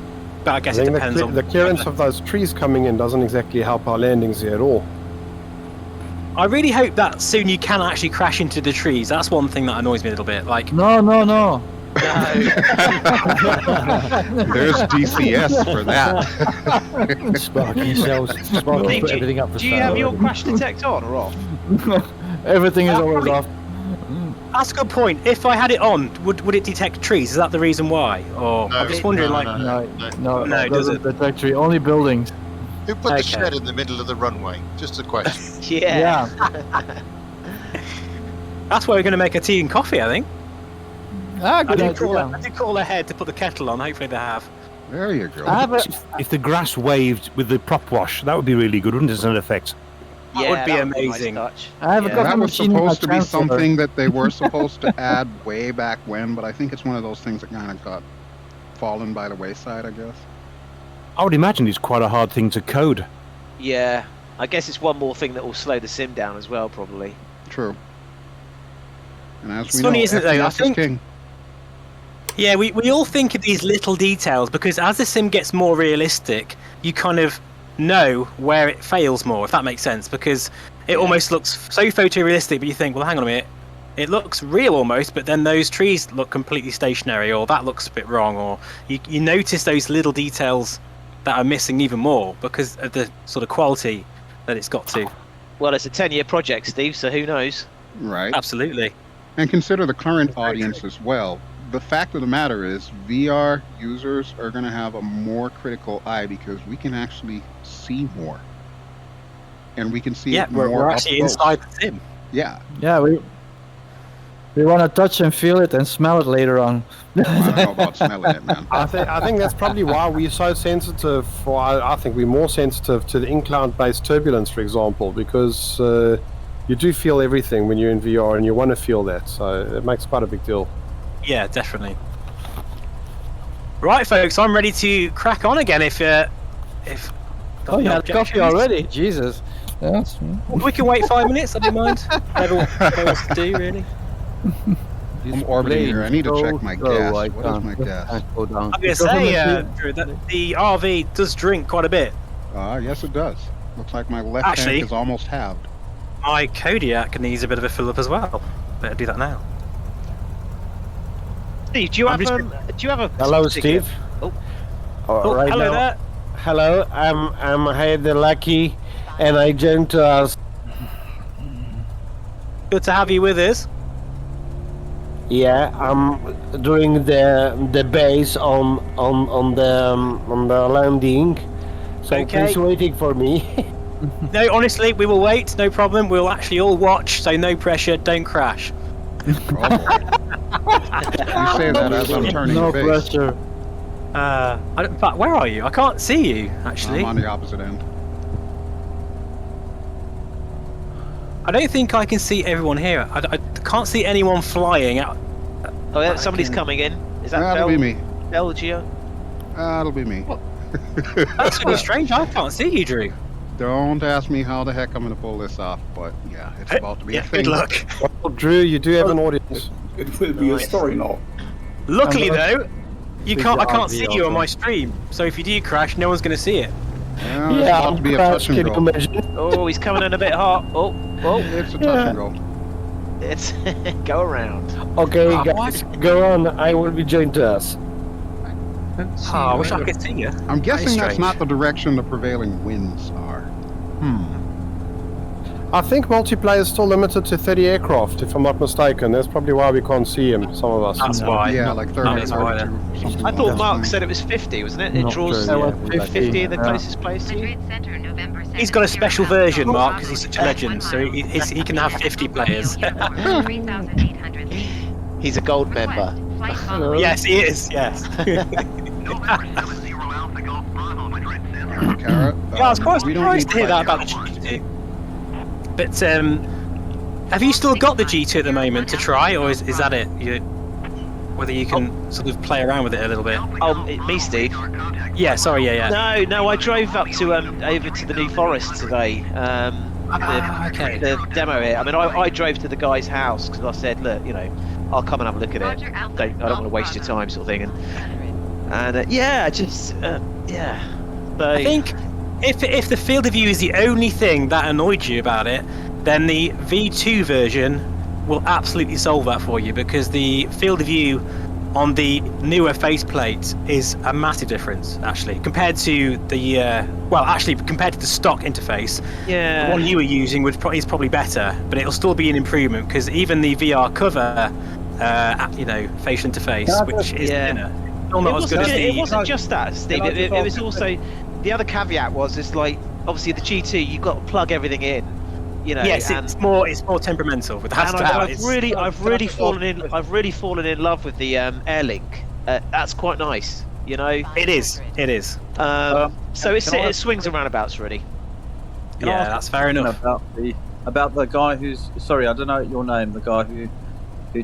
But I guess it depends on... The clearance of those trees coming in doesn't exactly help our landings here at all. I really hope that soon you can actually crash into the trees. That's one thing that annoys me a little bit. Like, No. There's DCS for that. Sparky sells. Sparky put everything up for sale. Do you have your crash detect on or off? Everything is always off. That's a good point. If I had it on, would it detect trees? Is that the reason why? Or I'm just wondering, No, it doesn't detect tree. Only buildings. Who put the shed in the middle of the runway? Just a question. Yeah. That's why we're going to make a tea and coffee, I think. Good I did call ahead to put the kettle on. Hopefully they have. There you go. If the grass waved with the prop wash, that would be really good, wouldn't it, as an effect? That would be amazing. That was supposed to be something that they were supposed to add way back when, but I think it's one of those things that kind of got fallen by the wayside, I guess. I would imagine it's quite a hard thing to code. Yeah, I guess it's one more thing that will slow the sim down as well, probably. True. And as It's we funny, know, isn't it, though? I FPS is think- king. Yeah, we all think of these little details because as the sim gets more realistic, you kind of know where it fails more, if that makes sense, because it almost looks so photorealistic, but you think, well, hang on a minute, it looks real almost, but then those trees look completely stationary, or that looks a bit wrong, or you notice those little details that are missing even more because of the sort of quality that it's got to. Well, it's a 10-year project, Steve, so who knows? Right. Absolutely. And consider the current audience as well. The fact of the matter is, VR users are going to have a more critical eye because we can actually see more. And we can see it more we're up actually close. inside the sim. Yeah. Yeah, we want to touch and feel it and smell it later on. I don't know about smelling it, man. I think that's probably why we're so sensitive. I think we're more sensitive to the incline-based turbulence, for example, because you do feel everything when you're in VR, and you want to feel that. So it makes quite a big deal. Yeah, definitely. Right, folks, I'm ready to crack on again. If Oh, you had coffee already? Jesus. Yes. We can wait 5 minutes. I don't mind. Whatever wants to do, really. This I'm orbiting here. I need to plane check my so slow, gas. I What is my can't gas? go down. I'm gonna say, Drew, that the RV does drink quite a bit. Yes, it does. Looks like my left Actually- tank is almost halved. My Kodiak needs a bit of a fill up as well. Better do that now. Steve, do you have a Hello, particular- Steve. Oh, Right hello now- there. Hello, I'm Head the Lucky, and I joined to us. Good to have you with us. Yeah, I'm doing the base on the landing, so Okay. please waiting for me. No, honestly, we will wait. No problem. We'll actually all watch. So no pressure. Don't crash. You say that as I'm turning No the base. pressure. In fact, where are you? I can't see you actually. I'm on the opposite end. I don't think I can see everyone here. I can't see anyone flying out. Oh, yeah, somebody's coming in. Is that That'll be me. BelGeode? That'll be me. That's really strange. I can't see you, Drew. Don't ask me how the heck I'm going to pull this off, but yeah, it's about to be a thing. Good luck. Well, Drew, you do have an audience. It will be a story now. Luckily though, you can't. I can't RV see you on also. my stream. So if you do crash, no one's going to see it. Yeah, it's about to be a touch and go. Oh, he's coming in a bit hot. Oh, It's a touch and go. it's go around. Okay, guys, go on. I will be joined to us. I wish I could see you. I'm guessing Very that's strange. not the direction the prevailing winds are. I think multiplayer is still limited to 30 aircraft, if I'm not mistaken. That's probably why we can't see him, some of us. That's why. Yeah, like 30 That is why, 32, something I like thought that. Mark said it was 50, wasn't it? It Not draws true, yeah. 50 the Yeah. closest place to you. Madrid Center, November 7th. He's got a special version, Mark, because he's such a legend. So he can have 50 players. 3,800 feet. He's a gold member. Flight following. Yes, he is. Yes. Carrot, Yeah, I was quite we don't surprised need to hear that flight about the G2. But have you still got the G2 at the moment to try, or is that it? Whether you can sort of play around with it a little bit. Oh, me, Steve. Yeah, sorry, yeah. No, I drove up to over to the New Forest today. Okay. The demo here. I mean, I drove to the guy's house because I said, look, I'll come and have a look at it. I don't want to waste your time, sort of thing. And yeah, just yeah. So, I think if the field of view is the only thing that annoyed you about it, then the V2 version will absolutely solve that for you, because the field of view on the newer faceplate is a massive difference, actually, compared to the compared to the stock interface. yeah. The one you were using is probably better, but it'll still be an improvement, because even the VR cover, facial interface, which is still not as good as It the. wasn't just that, Steve. It was also the other caveat was it's like obviously the G2 you've got to plug everything in. Yes, and, it's more temperamental with the and I've I've really fallen in love with the Airlink. That's quite nice, It is. So it swings and roundabouts, really. Yeah, that's fair enough. About the guy who's sorry, I don't know your name. The guy who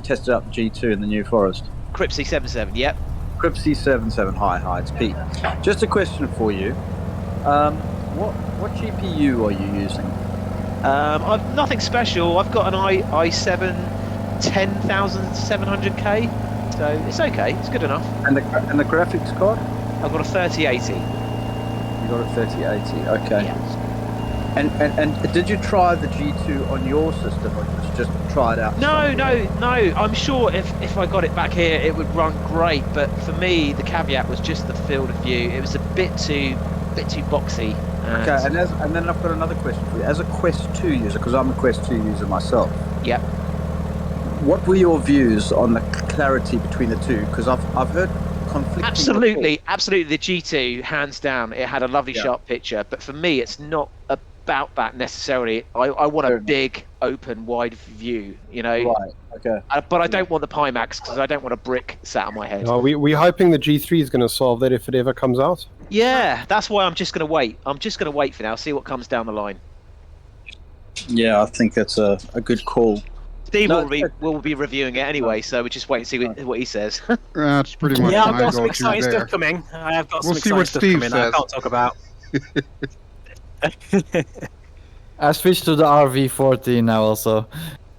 tested out the G2 in the New Forest. Cripsy77, yep. Cripsy77. Hi, it's Pete. Just a question for you. What GPU are you using? I've nothing special. I've got an i7 10700K, so it's okay. It's good enough. And the graphics card? I've got a 3080. You got a 3080. Okay. Yeah. And did you try the G2 on your system, or just try it out? No. I'm sure if I got it back here, it would run great. But for me, the caveat was just the field of view. It was a bit too boxy. Okay, and then I've got another question for you. As a Quest 2 user, because I'm a Quest 2 user myself. Yep. What were your views on the clarity between the two? Because I've heard conflicting. Absolutely. The G2, hands down, it had a lovely sharp picture. But for me, it's not about that necessarily. I want a big, open, wide view. Right. Okay. But I don't want the Pimax because I don't want a brick sat on my head. We're hoping the G3 is going to solve that if it ever comes out. Yeah, that's why I'm just going to wait. I'm just going to wait for now, see what comes down the line. Yeah, I think that's a good call. Steve will be reviewing it anyway, so we just wait and see what he says. That's pretty much Yeah, my I've got some go-to exciting there. stuff coming. I have got We'll some see what exciting stuff Steve coming that I says. can't talk about. I switched to the RV14 now also.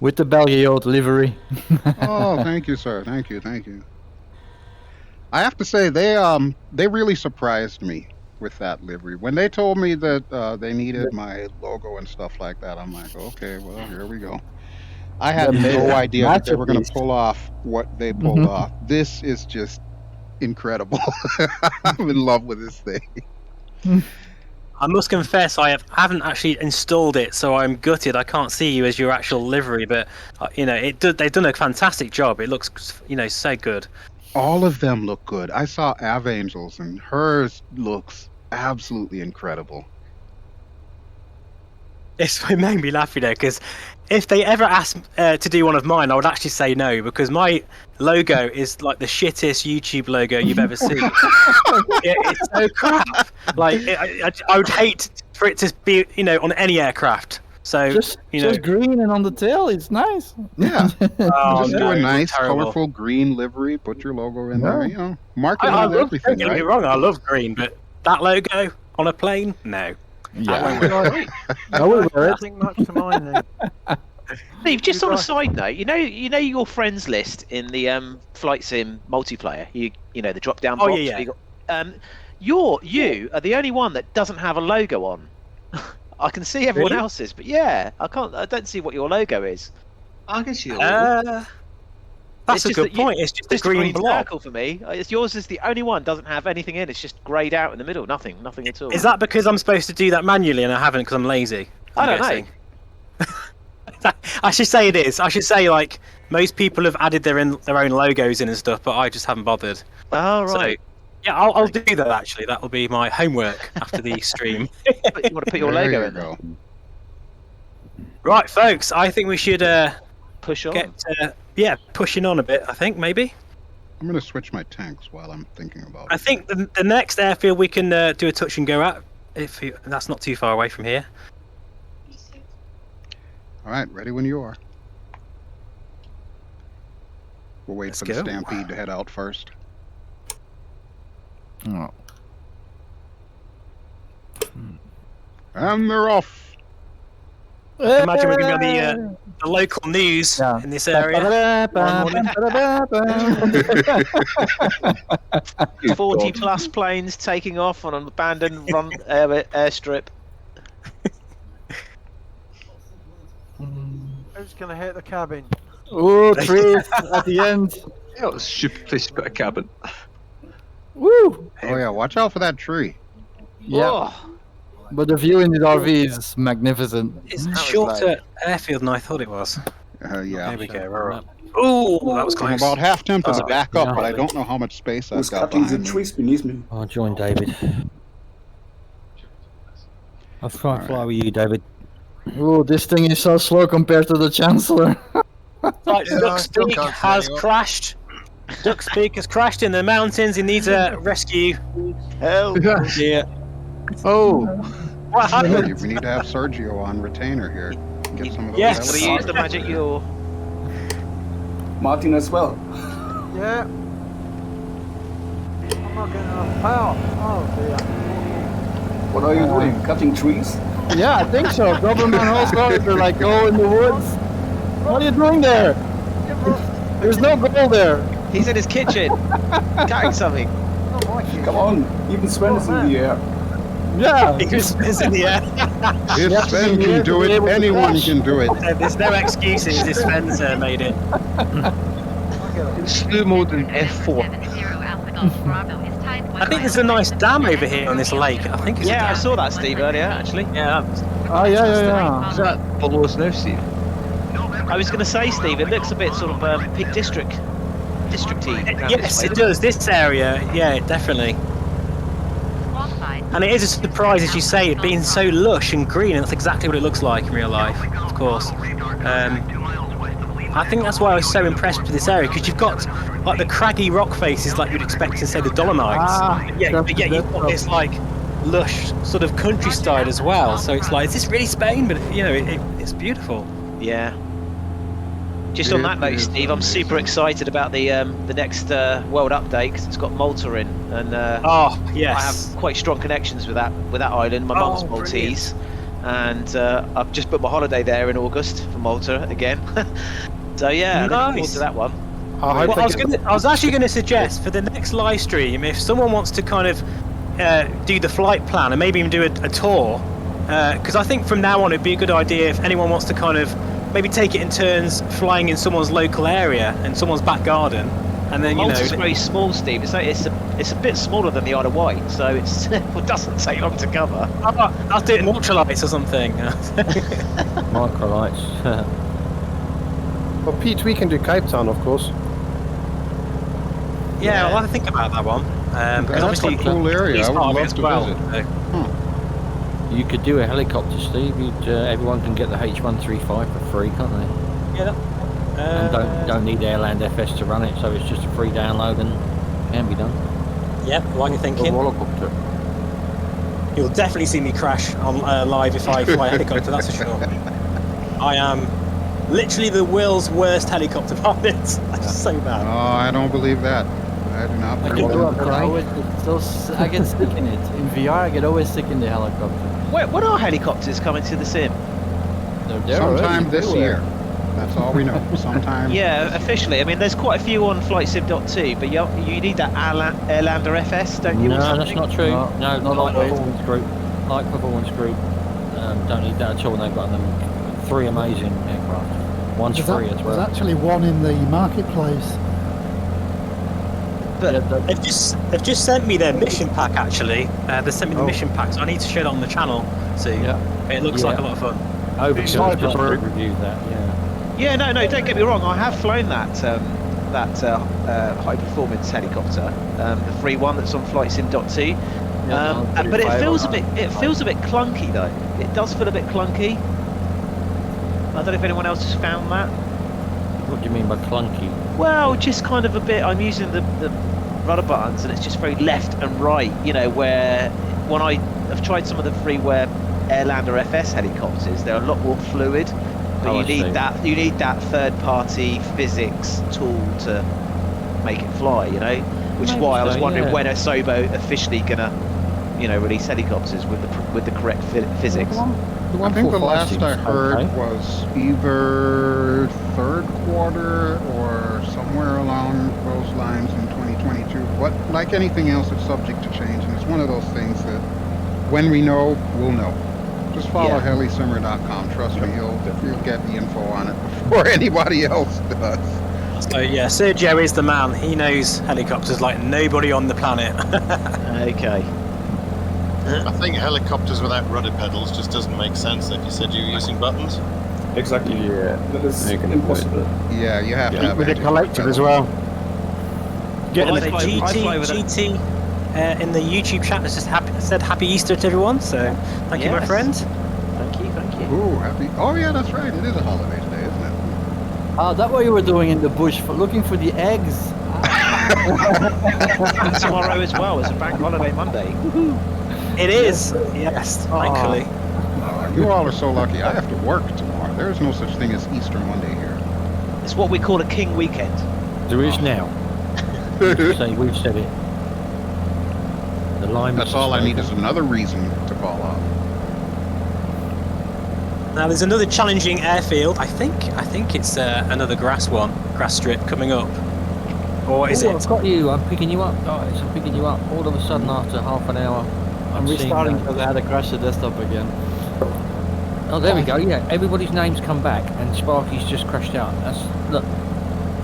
with the BelGeode livery. Oh, thank you, sir. Thank you. I have to say they really surprised me with that livery. When they told me that they needed my logo and stuff like that, I'm like, okay, well, here we go. I had no idea that they were going to pull off what they pulled off. This is just incredible. I'm in love with this thing. I must confess, I haven't actually installed it, so I'm gutted. I can't see you as your actual livery, but they've done a fantastic job. It looks, so good. All of them look good. I saw Avangel's, and hers looks absolutely incredible. It made me laugh, because if they ever asked to do one of mine, I would actually say no, because my logo is like the shittest YouTube logo you've ever seen. It's so crap. Like, I would hate for it to be, on any aircraft. So just green and on the tail, it's nice. Yeah, just do a nice, colorful green livery. Put your logo in there. Mark it on everything. Don't get me wrong, I love green, but that logo on a plane, no. Yeah, I will wear it. Nothing much to mine then. Steve, just on a side note, you know your friends list in the flight sim multiplayer. The drop down box. You are the only one that doesn't have a logo on. I can see everyone else's, but I don't see what your logo is. I can see your logo. That's a good point. It's just a green block circle for me. Yours is the only one doesn't have anything in. It's just greyed out in the middle. Nothing at all. Is that because I'm supposed to do that manually and I haven't because I'm lazy? I don't know. I should say it is. I should say, like, most people have added their own logos in and stuff, but I just haven't bothered. Oh, right. So, yeah, I'll do that, actually. That will be my homework after the stream. But you want to put your logo in there. Right, folks, I think we should push on. Pushing on a bit, I think, maybe. I'm going to switch my tanks while I'm thinking about it. I think the next airfield we can do a touch and go at, that's not too far away from here. All right, ready when you are. We'll wait for the Stampede to head out first. Oh. And they're off. Imagine we're going to be on the local news in this area. 40-plus planes taking off on an abandoned airstrip. Who's going to hit the cabin? Oh, tree at the end. Yeah, it was a stupid place to put a cabin. Woo! Oh yeah, watch out for that tree. Yeah. Oh. But the view in the RV is magnificent. It's a shorter airfield than I thought it was. Yeah. There we go. Oh, that was close. I'm about half tempted to back up, but I don't know how much space I've got cutting the behind me. trees beneath me. I'll join David. I'll try and fly with you, David. Oh, this thing is so slow compared to the Chancellor. Right, Duck's Peak has crashed. Duck's Peak has crashed in the mountains. He needs a rescue. Help! Yeah. Oh. What happened? We need to have Sergio on retainer here. Get some of those. Yes. Gotta use the magic yaw. Martin as well. Yeah. I'm not getting enough power. Oh dear. What are you doing? Cutting trees? Yeah, I think so. Government also, they're like, go in the woods. What are you doing there? There's no goal there. He's in his kitchen, cutting something. Come on, even Sven is in the air. Yeah. It's in the air. If Sven can do it, anyone can do it. There's no excuses. This Sven's made it. Slow mode in F4. I think there's a nice dam over here on this lake. I think it's a dam. I saw that, Steve, earlier, actually. Yeah. Oh, yeah. Is that below us now, Steve? I was going to say, Steve, it looks a bit sort of Peak District-y. Yes, it does. This area, yeah, definitely. And it is a surprise, as you say, it being so lush and green, and that's exactly what it looks like in real life, of course. I think that's why I was so impressed with this area, because you've got like the craggy rock faces like you'd expect to say the Dolomites. But yet you've got this like lush sort of countryside as well. So it's like, is this really Spain? But it's beautiful. Yeah. Just on that note, Steve, I'm super excited about the next world update because it's got Malta in, and oh yes, I have quite strong connections with that island. My mum's Maltese, and I've just booked my holiday there in August for Malta again. So yeah, looking forward to that one. I was actually going to suggest for the next live stream, if someone wants to kind of do the flight plan and maybe even do a tour, because I think from now on it'd be a good idea if anyone wants to kind of maybe take it in turns flying in someone's local area and someone's back garden, and then Malta's very small, Steve. It's a bit smaller than the Isle of Wight, so it doesn't take long to cover. I'll do it in ultralights or something. Microlights. Well, Pete, we can do Cape Town, of course. Yeah, I'll have to think about that one. That's obviously a cool area. I would love to visit. You could do a helicopter, Steve. Everyone can get the H135 for free, can't they? Yeah. And don't need Airland FS to run it, so it's just a free download and can be done. Yep, what are you thinking? You'll definitely see me crash on live if I fly a helicopter, that's for sure. I am literally the world's worst helicopter pilot. That's so bad. Oh, I don't believe that. I do not believe I get sick in it. In VR, I get always sick in the helicopter. When are helicopters coming to the sim? Sometime this year. That's all we know. Sometime. Yeah, officially. I mean, there's quite a few on FlightSim.2, but you need that Airlander FS, don't you? No, that's not true. No, not like Performance Group. Like Performance Group, don't need that at all. They've got them 3 amazing aircraft. One's free as well. There's actually one in the marketplace. But they've just sent me their mission pack. Actually, they sent me the mission pack, so I need to share it on the channel. See, it looks like a lot of fun. Overkill just reviewed that. Yeah, no, don't get me wrong. I have flown that high performance helicopter, the free one that's on FlightSim.2. But it feels a bit clunky though. It does feel a bit clunky. I don't know if anyone else has found that. What do you mean by clunky? Well, just kind of a bit. I'm using the rudder buttons, and it's just very left and right. You know, where when I've tried some of the freeware Airlander FS helicopters, they're a lot more fluid. But you need that third-party physics tool to make it fly. You know, which is why I was wondering when Asobo officially gonna, release helicopters with the correct physics. I think the last I heard was either third quarter or somewhere along those lines in 2022. But like anything else, it's subject to change, and it's one of those things that when we know, we'll know. Just follow helisimmer.com. Trust me, you'll get the info on it before anybody else does. So yeah, Sergio is the man. He knows helicopters like nobody on the planet. Okay. I think helicopters without rudder pedals just doesn't make sense if you said you're using buttons. Exactly. Yeah. That is impossible. Yeah, you have to have with a collective as well. GT in the YouTube chat has just said Happy Easter to everyone. So thank you, my friend. Thank you. Ooh, happy! Oh yeah, that's right. It is a holiday today, isn't it? That's what you were doing in the bush, looking for the eggs. And tomorrow as well. It's a bank holiday Monday. It is. Yes, thankfully. You all are so lucky. I have to work tomorrow. There is no such thing as Easter Monday here. It's what we call a king weekend. There is now. We've said it. The line. That's all I need is another reason to call off. Now there's another challenging airfield. I think it's another grass strip coming up. Or is it? I've got you. I'm picking you up, guys. I'm picking you up. All of a sudden, after half an hour, I'm restarting because I had to crash the desktop again. Oh, there we go. Yeah, everybody's names come back, and Sparky's just crashed out. Look.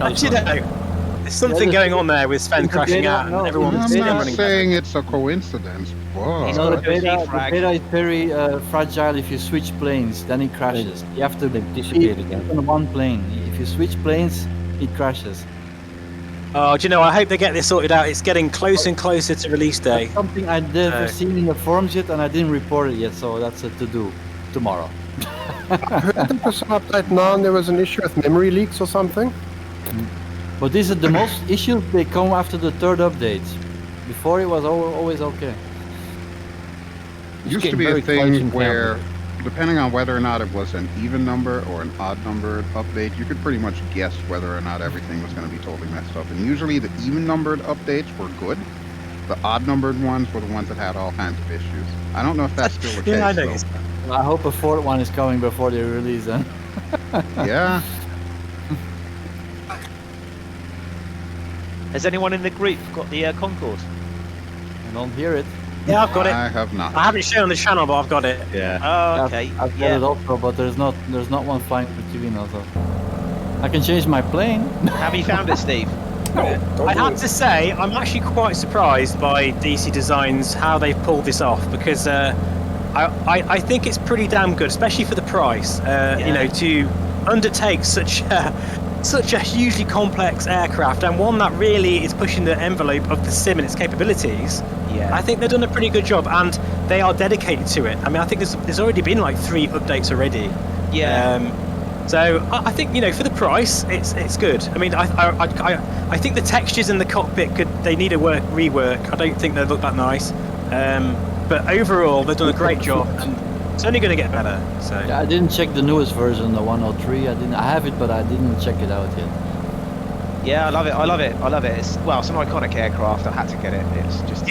Actually, there's something going on there with Sven crashing out, and everyone's I'm not saying it's a coincidence. Whoa. The beta is very fragile. If you switch planes, then it crashes. You have to disappear again on one plane. If you switch planes, it crashes. Oh, do you know, I hope they get this sorted out. It's getting closer and closer to release day. That's something I've never seen in the forums yet, and I didn't report it yet, so that's a to-do tomorrow. I heard there was an update now and there was an issue with memory leaks or something. But these are the most issues, they come after the third update. Before it was always okay. It used to be a thing where, depending on whether or not it was an even number or an odd numbered update, you could pretty much guess whether or not everything was going to be totally messed up. And usually the even numbered updates were good, The odd-numbered ones were the ones that had all kinds of issues. I don't know if that's still the case. I know. I hope a fourth one is coming before they release it. Yeah. Has anyone in the group got the Concorde? I don't hear it. Yeah, I've got it. I have not. I haven't shown on the channel, but I've got it. Yeah. Oh, okay. I've got it also, but there's not one flying between us. So. I can change my plane. Have you found it, Steve? I have to say, I'm actually quite surprised by DC Designs how they've pulled this off, because I think it's pretty damn good, especially for the price. You know, to undertake such a hugely complex aircraft, and one that really is pushing the envelope of the sim and its capabilities. Yeah. I think they've done a pretty good job, and they are dedicated to it. I mean, I think there's already been like 3 updates already. Yeah. So I think, you know, for the price, it's good. I mean, I think the textures in the cockpit they need a rework. I don't think they look that nice. But overall, they've done a great job, and it's only going to get better. So yeah, I didn't check the newest version, the 103. I have it, but I didn't check it out yet. Yeah, I love it. It's an iconic aircraft. I had to get it. It's just.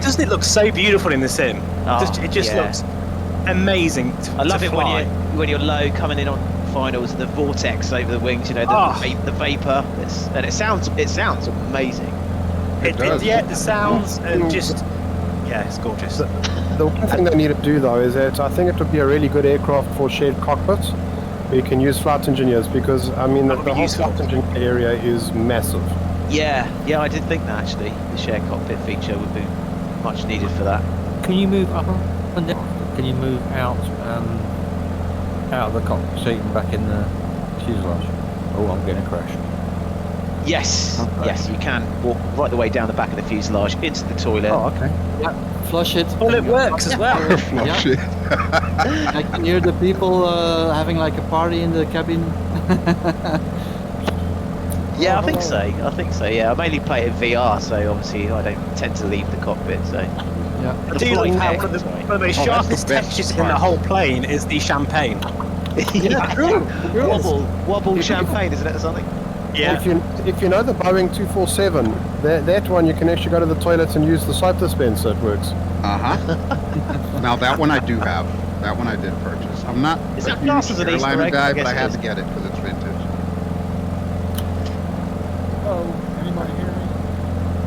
Doesn't it look so beautiful in the sim? It just looks amazing. I love it when you're low coming in on finals, the vortex over the wings. You know, the vapor. It sounds amazing. It does. Yeah, the sounds and just. Yeah, it's gorgeous. The one thing they need to do though is that I think it would be a really good aircraft for shared cockpits, where you can use flight engineers, because I mean the whole flight engineer area is massive. Yeah, I did think that actually. The shared cockpit feature would be much needed for that. Can you move up and down? Can you move out of the cockpit seat and back in the fuselage? Oh, I'm getting a crash. Yes, yes, you can walk right the way down the back of the fuselage into the toilet. Oh, okay. Yeah, flush it. Well, it works as well. Flush it. I can hear the people having like a party in the cabin. Yeah, I think so. Yeah, I mainly play it in VR, so obviously I don't tend to leave the cockpit. So yeah, I do like how one of the most sharpest textures in the whole plane is the champagne. Yeah, true. Wobble champagne, isn't it, or something? Yeah. If you know the Boeing 247, that one you can actually go to the toilets and use the soap dispenser. It works. Now that one I do have. That one I did purchase. I'm not a huge airliner guy, but I had to get it because it's vintage. Oh, anybody hear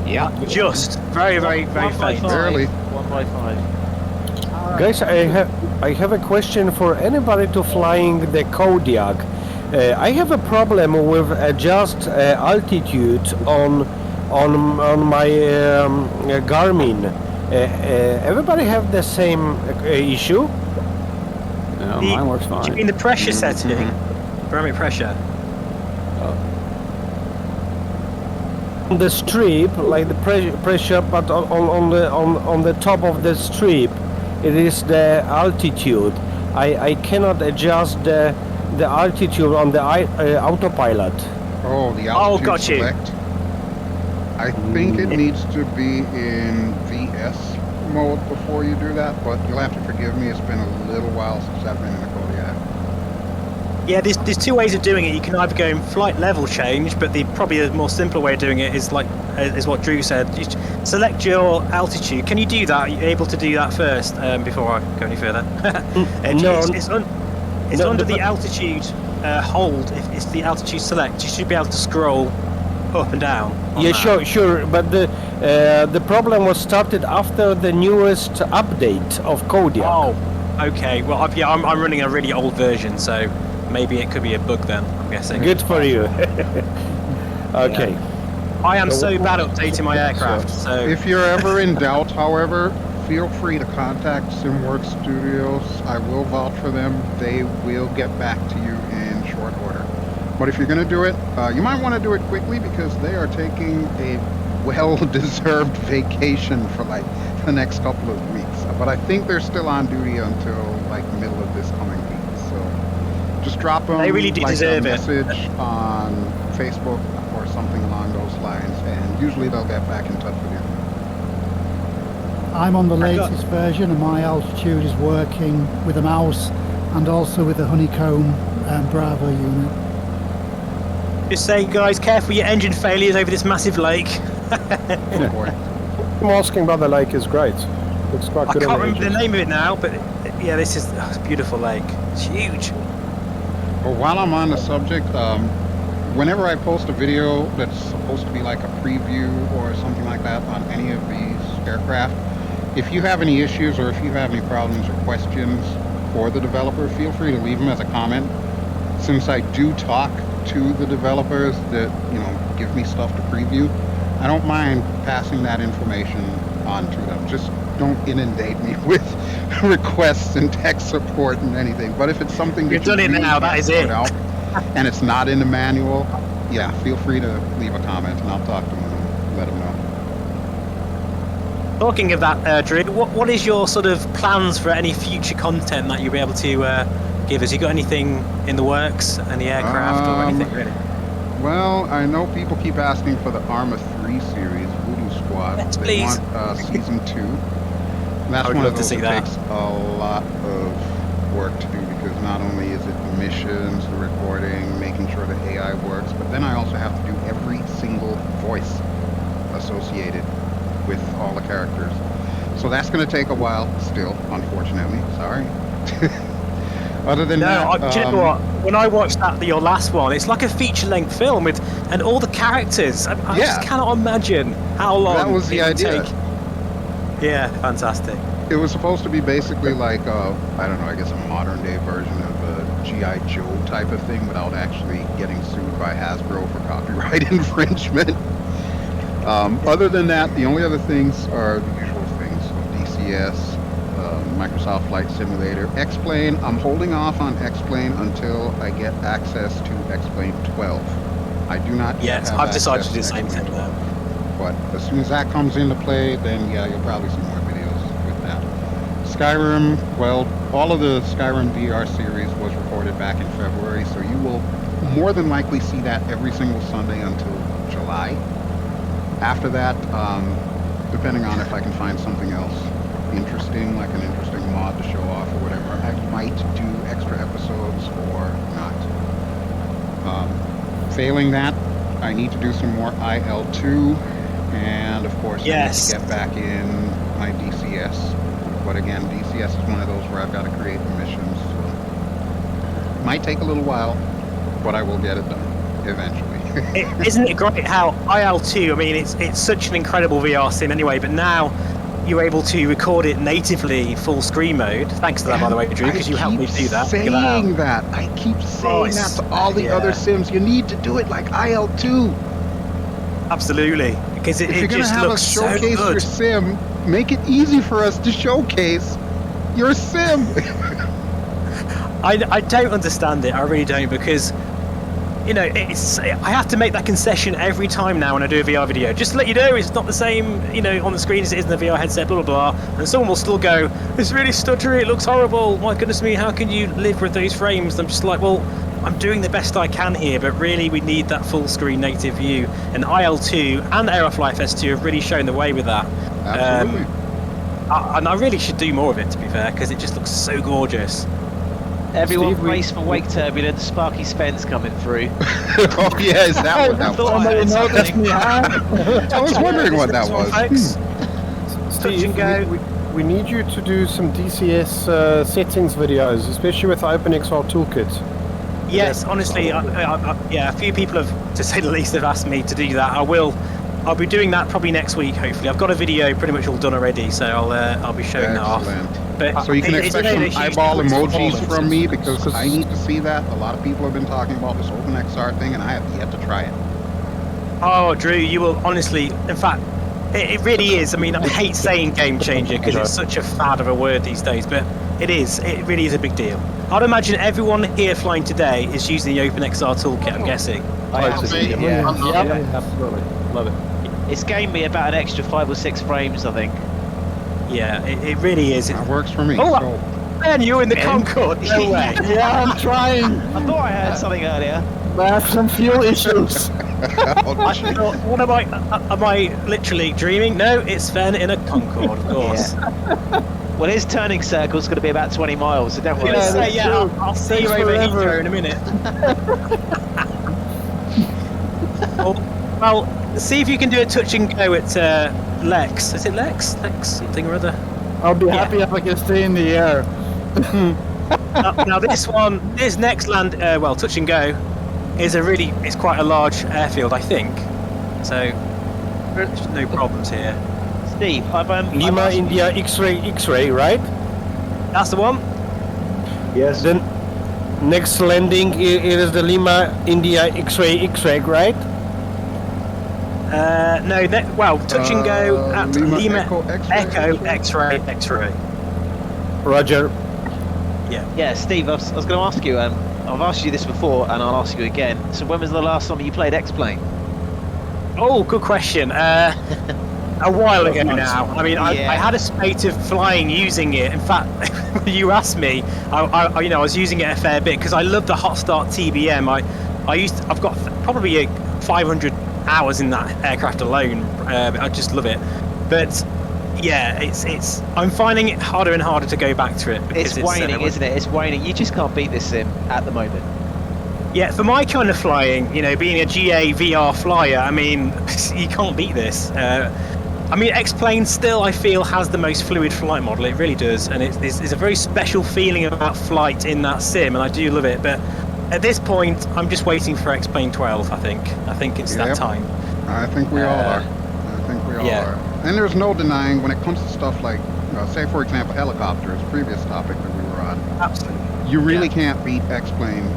me? Yeah. Just very faint. Barely. 1x5. Guys, I have a question for anybody to flying the Kodiak. I have a problem with adjust altitude on my Garmin. Everybody have the same issue? No, mine works fine. Do you mean the pressure setting? Barometric pressure. On the strip, like the pressure, but on the top of the strip, it is the altitude. I cannot adjust the altitude on the autopilot. Oh, the altitude got you. select. I think it needs to be in VS mode before you do that, but you'll have to forgive me. It's been a little while since I've been in a Kodiak. Yeah, there's 2 ways of doing it. You can either go in flight level change, but probably the more simpler way of doing it is is what Drew said. You select your altitude. Can you do that? Are you able to do that first before I go any further? It's under the altitude hold. If it's the altitude select, you should be able to scroll up and down. Yeah, sure. But the problem was started after the newest update of Kodiak. Oh, okay. Well, I'm running a really old version, so maybe it could be a bug then. I'm guessing. Good for you. Okay. Yeah. I am so bad updating my aircraft. So if you're ever in doubt, however, feel free to contact SimWorks Studios. I will vouch for them. They will get back to you in short order. But if you're going to do it, you might want to do it quickly, because they are taking a well-deserved vacation for like the next couple of weeks. But I think they're still on duty until like the middle of this coming week. So just drop them they really do deserve a message on Facebook or something along those lines, and usually they'll get back in touch with you. I'm on the latest version, and my altitude is working with a mouse and also with the honeycomb Bravo unit. just saying, guys, careful your engine failures over this massive lake. Oh boy. Masking by the lake is great. Looks quite I good. can't remember the name of it now, but yeah, this is it's a beautiful lake. It's huge. Well, while I'm on the subject, whenever I post a video that's supposed to be like a preview or something like that on any of these aircraft, if you have any issues or if you have any problems or questions for the developer, feel free to leave them as a comment. Since I do talk to the developers that, you know, give me stuff to preview, I don't mind passing that information on to them. Just don't inundate me with requests and tech support and anything. But if it's something You've that done it really now, that can't is sort it. out, and it's not in the manual, yeah, feel free to leave a comment and I'll talk to them and let them know. Talking of that, Drew, what is your sort of plans for any future content that you'll be able to give us? You got anything in the works? Any aircraft or anything really? Well, I know people keep asking for the Arma 3 series, Voodoo Squad. Yes, they please. want season 2. And that's I would one of love to those see that that. takes a lot of work to do, because not only is it the missions, the recording, making sure the AI works, but then I also have to do every single voice associated with all the characters. So that's going to take a while still, unfortunately. Sorry. Other than that, do you know what? When I watched your last one, it's like a feature-length film and all the characters. I just cannot imagine how long that was the it would idea. take. Yeah, fantastic. It was supposed to be basically like, I don't know, I guess a modern day version of a G.I. Joe type of thing without actually getting sued by Hasbro for copyright infringement. Other than that, the only other things are the usual things. So DCS, Microsoft Flight Simulator, X-Plane. I'm holding off on X-Plane until I get access to X-Plane 12. I do not yet Yes, have I've decided to access do the same thing X-Plane though. 12. But as soon as that comes into play, then yeah, you'll probably see more videos with that. Skyrim, well, all of the Skyrim VR series was recorded back in February, so you will more than likely see that every single Sunday until July. After that, depending on if I can find something else interesting, like an interesting mod to show off or whatever, I might do extra episodes or not. Failing that, I need to do some more IL2, and of course I need to get back in my DCS. But again, DCS is one of those where I've got to create the missions. So might take a little while, but I will get it done eventually. Isn't it great how IL2, I mean, it's such an incredible VR sim anyway, but now you're able to record it natively full screen mode. Thanks to that, by the way, Drew, because you helped me do that. Saying that. I keep saying that to all the other sims. You need to do it like IL2. Absolutely, because it if you're just gonna have looks us so showcase good. your sim, make it easy for us to showcase your sim. I don't understand it. I really don't, because you know, I have to make that concession every time now when I do a VR video. Just to let you know, it's not the same, you know, on the screen as it is in the VR headset, blah, blah, blah. And someone will still go, it's really stuttery, it looks horrible. My goodness me, how can you live with those frames? And I'm just like, well, I'm doing the best I can here, but really we need that full screen native view. And IL2 and Aerofly S2 have really shown the way with that. Absolutely. And I really should do more of it, to be fair, because it just looks so gorgeous. Everyone Steve, brace for wake turbulence. Sparky Spence coming through. Oh yeah, is that what that was? I was wondering what that was. Steve, we need you to do some DCS settings videos, especially with the OpenXR toolkit. Yes, honestly, yeah, a few people have, to say the least, have asked me to do that. I'll be doing that probably next week, hopefully. I've got a video pretty much all done already, so I'll be showing that off. But so you can expect some eyeball emojis from me, because Because I need to see that. A lot of people have been talking about this OpenXR thing, and I have yet to try it. Oh, Drew, you will honestly, in fact, it really is. I mean, I hate saying game changer because it's such a fad of a word these days, but it is. It really is a big deal. I'd imagine everyone here flying today is using the OpenXR toolkit, I'm guessing. Absolutely. Absolutely. Love it. It's gained me about an extra 5 or 6 frames, I think. Yeah, it really is. That works for me. Oh, so. man, you're in the Concorde. No way. Yeah, I'm trying. I thought I heard something earlier. I have some fuel issues. What am I literally dreaming? No, it's Sven in a Concorde, of course. Yeah. Well, his turning circle's going to be about 20 miles, so don't worry. I'll see you over Heathrow in a minute. Well, see if you can do a touch and go at Lex. Is it Lex? Lex something or other. I'll be happy if I can stay in the air. Now this next land, touch and go, it's quite a large airfield, I think. So there's no problems here. Steve, Lima India X-ray, right? That's the one. Yes. Then next landing it is the Lima India X-ray, right? No. Touch and go at Lima Echo X-ray. Roger. Yeah, Steve, I was going to ask you. I've asked you this before, and I'll ask you again. So, when was the last time you played X-Plane? Oh, good question. A while ago now. I mean, I had a spate of flying using it. In fact, when you asked me, I was using it a fair bit because I love the hot start TBM. I've got probably 500 hours in that aircraft alone. I just love it. But yeah, it's I'm finding it harder and harder to go back to it. It's waning, isn't it? It's waning. You just can't beat this sim at the moment. Yeah, for my kind of flying, being a GA VR flyer, I mean, you can't beat this. I mean, X-Plane still, I feel, has the most fluid flight model. It really does, and it's a very special feeling about flight in that sim, and I do love it. But at this point, I'm just waiting for X-Plane 12. I think it's that time. I think we all are. And there's no denying when it comes to stuff like, say for example, helicopters, previous topic that we were on. Absolutely. You really can't beat X-Plane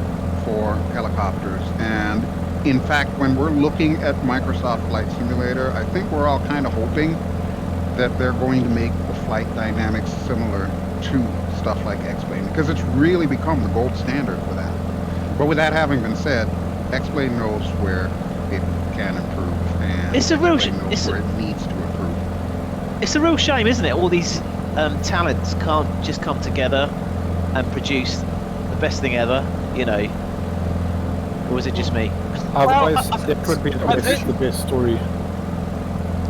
for helicopters. And in fact, when we're looking at Microsoft Flight Simulator, I think we're all kind of hoping that they're going to make the flight dynamics similar to stuff like X-Plane, because it's really become the gold standard for that. But with that having been said, X-Plane knows where it can improve, and it's a real where it needs to improve. It's a real shame, isn't it? All these talents can't just come together and produce the best thing ever, or is it just me? Otherwise, that could be the best story.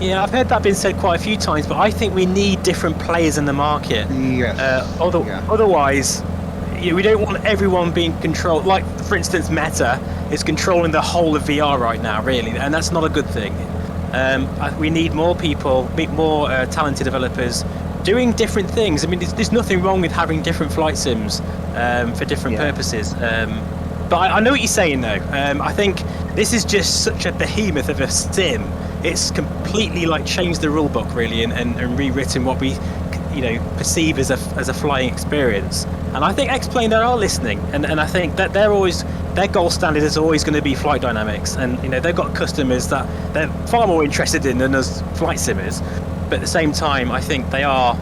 Yeah, I've heard that being said quite a few times, but I think we need different players in the market. Yes. Otherwise, we don't want everyone being controlled. Like, for instance, Meta is controlling the whole of VR right now, really, and that's not a good thing. We need more people, more talented developers doing different things. I mean, there's nothing wrong with having different flight sims for different purposes. But I know what you're saying, though. I think this is just such a behemoth of a sim. It's completely changed the rule book, really, and rewritten what we, perceive as a flying experience. And I think X-Plane, they are listening, and I think that their gold standard is always going to be flight dynamics. And they've got customers that they're far more interested in than us flight simmers. But at the same time, I think they are.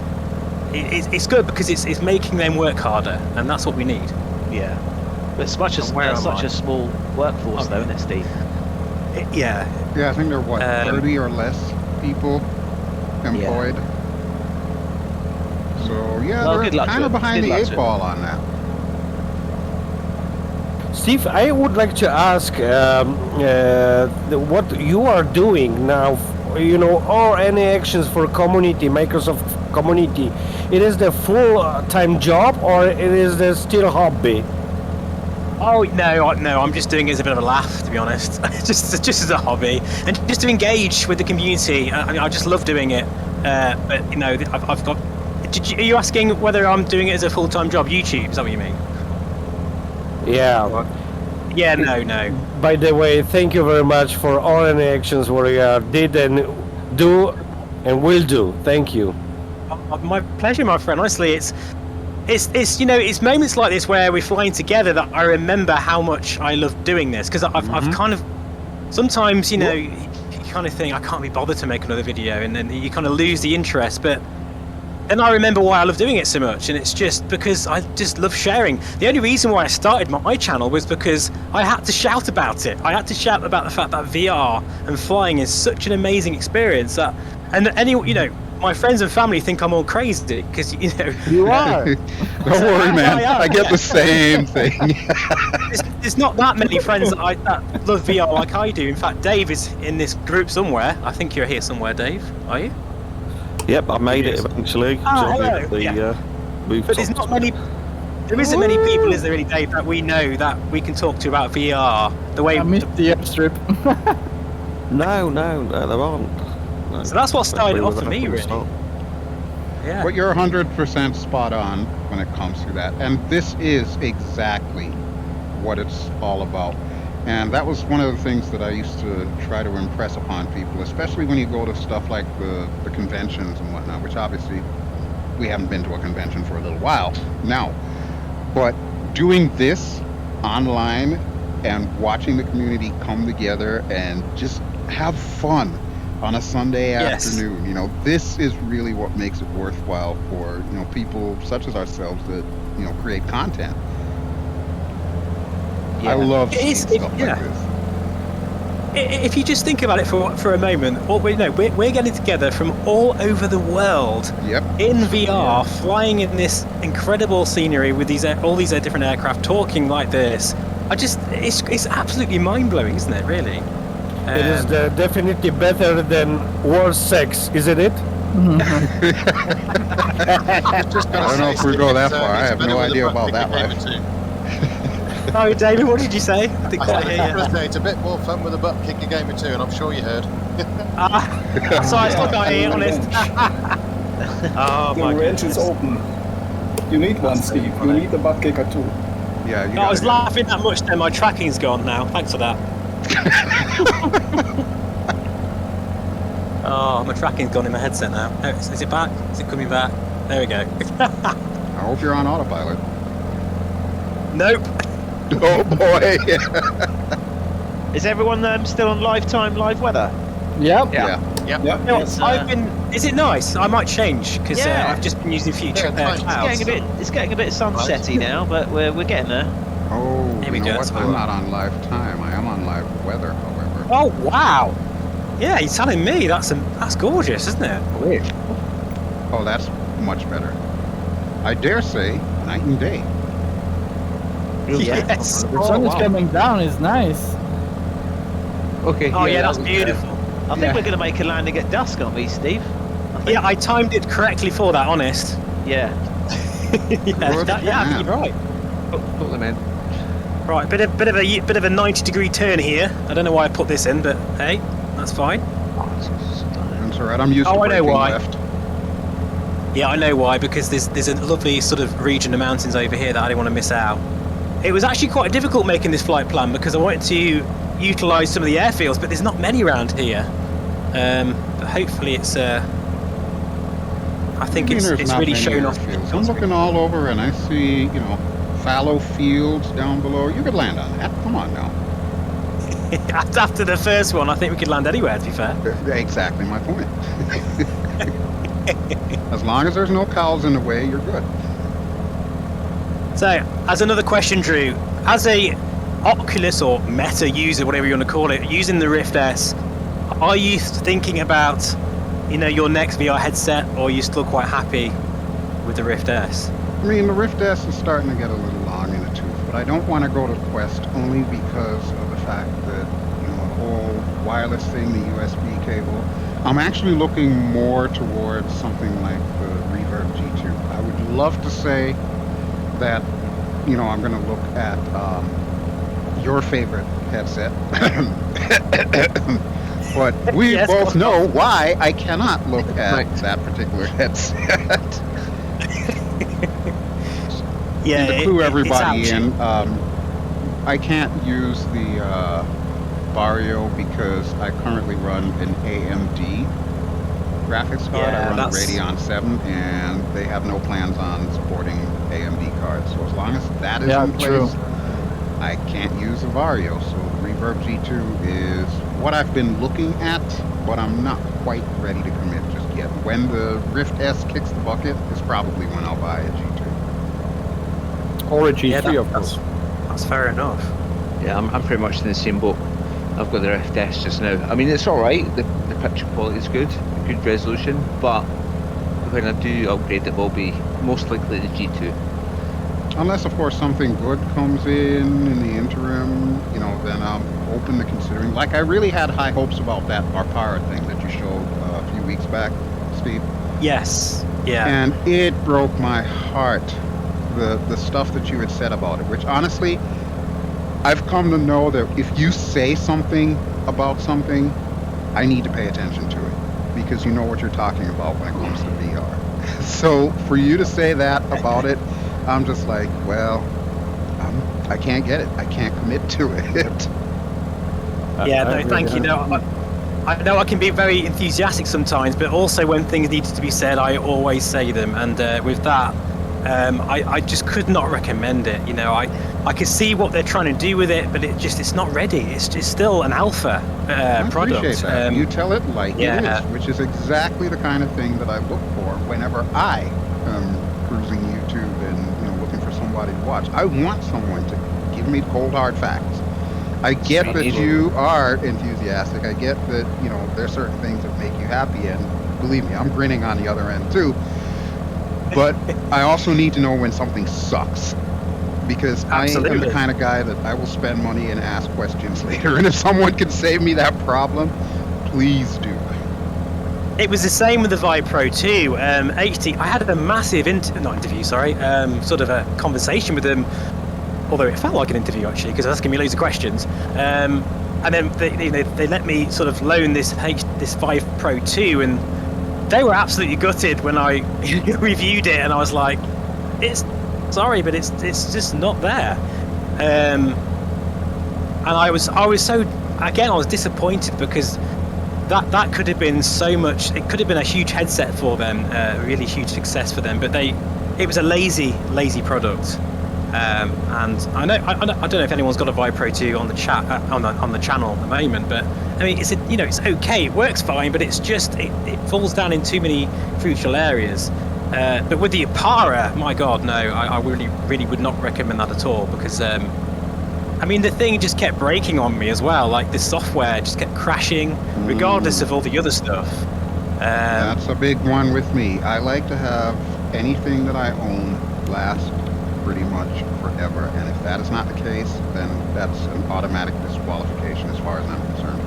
It's good because it's making them work harder, and that's what we need. Yeah. But it's such a small workforce, though, isn't it, Steve? Yeah, I think there are 30 or less people employed. So they're kind of behind the 8 ball on that. Steve, I would like to ask what you are doing now. Or any actions for community, Microsoft community. It is the full-time job, or it is the still hobby? Oh no! I'm just doing it as a bit of a laugh, to be honest. just as a hobby, and just to engage with the community. I just love doing it. But I've got. Are you asking whether I'm doing it as a full-time job? YouTube? Is that what you mean? Yeah. Yeah. No. By the way, thank you very much for all any actions we did and do and will do. Thank you. My pleasure, my friend. Honestly, it's moments like this where we're flying together that I remember how much I love doing this, because I've kind of sometimes you kind of think I can't be bothered to make another video, and then you kind of lose the interest. But then I remember why I love doing it so much, and it's just because I just love sharing. The only reason why I started my channel was because I had to shout about it. I had to shout about the fact that VR and flying is such an amazing experience that, my friends and family think I'm all crazy because you are. Don't worry, man. I get the same thing. There's not that many friends that love VR like I do. In fact, Dave is in this group somewhere. I think you're here somewhere, Dave. Are you? Yep, I made it eventually. Hello. But there's not many. There isn't many people, is there, really, Dave, that we know that we can talk to about VR the way. I missed the airstrip. No, there aren't. So that's what started it off for me, really. Yeah. But you're 100% spot on when it comes to that. And this is exactly what it's all about. And that was one of the things that I used to try to impress upon people, especially when you go to stuff like the conventions and whatnot, which obviously we haven't been to a convention for a little while now. But doing this online and watching the community come together and just have fun on a Sunday afternoon, you know, this is really what makes it worthwhile for, you know, people such as ourselves that, you know, create content. I love seeing stuff like this. If you just think about it for a moment, we're getting together from all over the world in VR, flying in this incredible scenery with all these different aircraft, talking like this. It's absolutely mind-blowing, isn't it, really? It is definitely better than worse sex, isn't it? I don't know if we go that far. I have no idea about that life. Oh, David, what did you say? I didn't quite hear you. It's a bit more fun with a butt kick a game or two, and I'm sure you heard. Sorry, I still can't hear you, honest. Oh, the range is open. You need one, Steve. You need a butt kicker too. Yeah, you I was laughing that much, then my tracking's gone now. Thanks for that. Oh, my tracking's gone in my headset now. Oh, is it back? Is it coming back? There we go. I hope you're on autopilot. Nope. Oh boy. Is everyone still on lifetime live weather? Yep. Yeah. Yep. You know, I've been. Is it nice? I might change because I've just been using future clouds. It's getting a bit sunsetty now, but we're getting there. Oh, Here we you know go. what? I'm not on live time. I am on live weather, however. Oh wow! Yeah, you're telling me that's gorgeous, isn't it? Oh, that's much better. I dare say, night and day. Yes. The sun is coming down. Is nice. Okay. Oh yeah, that's beautiful. I think we're going to make a landing at dusk, aren't we, Steve? Yeah, I timed it correctly for that. Honest. Yeah. Yeah, you're right. Totally, man. Right, bit of a 90-degree turn here. I don't know why I put this in, but hey, that's fine. That's all right. I'm used to I know braking why. left. Yeah, I know why, because there's a lovely sort of region of mountains over here that I didn't want to miss out. It was actually quite difficult making this flight plan because I wanted to utilise some of the airfields, but there's not many around here. But hopefully it's I think it's really shown off. I'm looking all over and I see, you know, fallow fields down below. You could land on that. Come on now. After the first one, I think we could land anywhere, to be fair. Exactly my point. As long as there's no cows in the way, you're good. So, as another question, Drew, as a Oculus or Meta user, whatever you want to call it, using the Rift S, are you thinking about, you know, your next VR headset, or are you still quite happy with the Rift S? I mean, the Rift S is starting to get a little long in the tooth, but I don't want to go to Quest only because of the fact that, you know, the whole wireless thing, the USB cable. I'm actually looking more towards something like the Reverb G2. I would love to say that, you know, I'm going to look at your favorite headset. But we both know why I cannot look at that particular headset. Yeah, to clue everybody in, I can't use the Vario because I currently run an AMD graphics card. I run a Radeon 7, and they have no plans on supporting AMD cards. So as long as that is in place, I can't use a Vario. So the Reverb G2 is what I've been looking at, but I'm not quite ready to commit just yet. When the Rift S kicks the bucket is probably when I'll buy a G2. Or a G3, of course. That's fair enough. Yeah, I'm pretty much in the same boat. I've got the Rift S just now. I mean, it's alright, the picture quality is good resolution, but when I do upgrade, it will be most likely the G2. Unless, of course, something good comes in the interim, you know, then I'm open to considering. Like, I really had high hopes about that Arpara thing that you showed a few weeks back, Steve. Yes, yeah. And it broke my heart, the stuff that you had said about it, which honestly, I've come to know that if you say something about something, I need to pay attention to it. because you know what you're talking about when it comes to VR. So for you to say that about it, I'm just like, well, I can't get it. I can't commit to it. Yeah, no, thank you. No, I know I can be very enthusiastic sometimes, but also when things need to be said, I always say them. And with that, I just could not recommend it. You know, I can see what they're trying to do with it, but it's not ready. It's still an alpha product. I appreciate that. You tell it like it is, which is exactly the kind of thing that I look for whenever I am cruising YouTube and looking for somebody to watch. I want someone to give me cold hard facts. I get that you are enthusiastic. I get that there's certain things that make you happy, and believe me, I'm grinning on the other end too. But I also need to know when something sucks, because Absolutely. I am the kind of guy that I will spend money and ask questions later. And if someone can save me that problem, please do. It was the same with the Vive Pro 2. HT, I had a massive sort of a conversation with them, although it felt like an interview actually, because they're asking me loads of questions. And then they let me sort of loan this Vive Pro 2, and they were absolutely gutted when I reviewed it, and I was like, sorry, but it's just not there. And I was so, again, I was disappointed, because that could have been so much. It could have been a huge headset for them, a really huge success for them, but it was a lazy product. And I don't know if anyone's got a Vive Pro 2 on the chat on the channel at the moment, but I mean, it's okay, it works fine, but it's just it falls down in too many crucial areas. But with the Apara, my God, no, I really would not recommend that at all, because I mean, the thing just kept breaking on me as well. Like, the software just kept crashing, regardless of all the other stuff. That's a big one with me. I like to have anything that I own last pretty much forever, and if that is not the case, then that's an automatic disqualification as far as I'm concerned.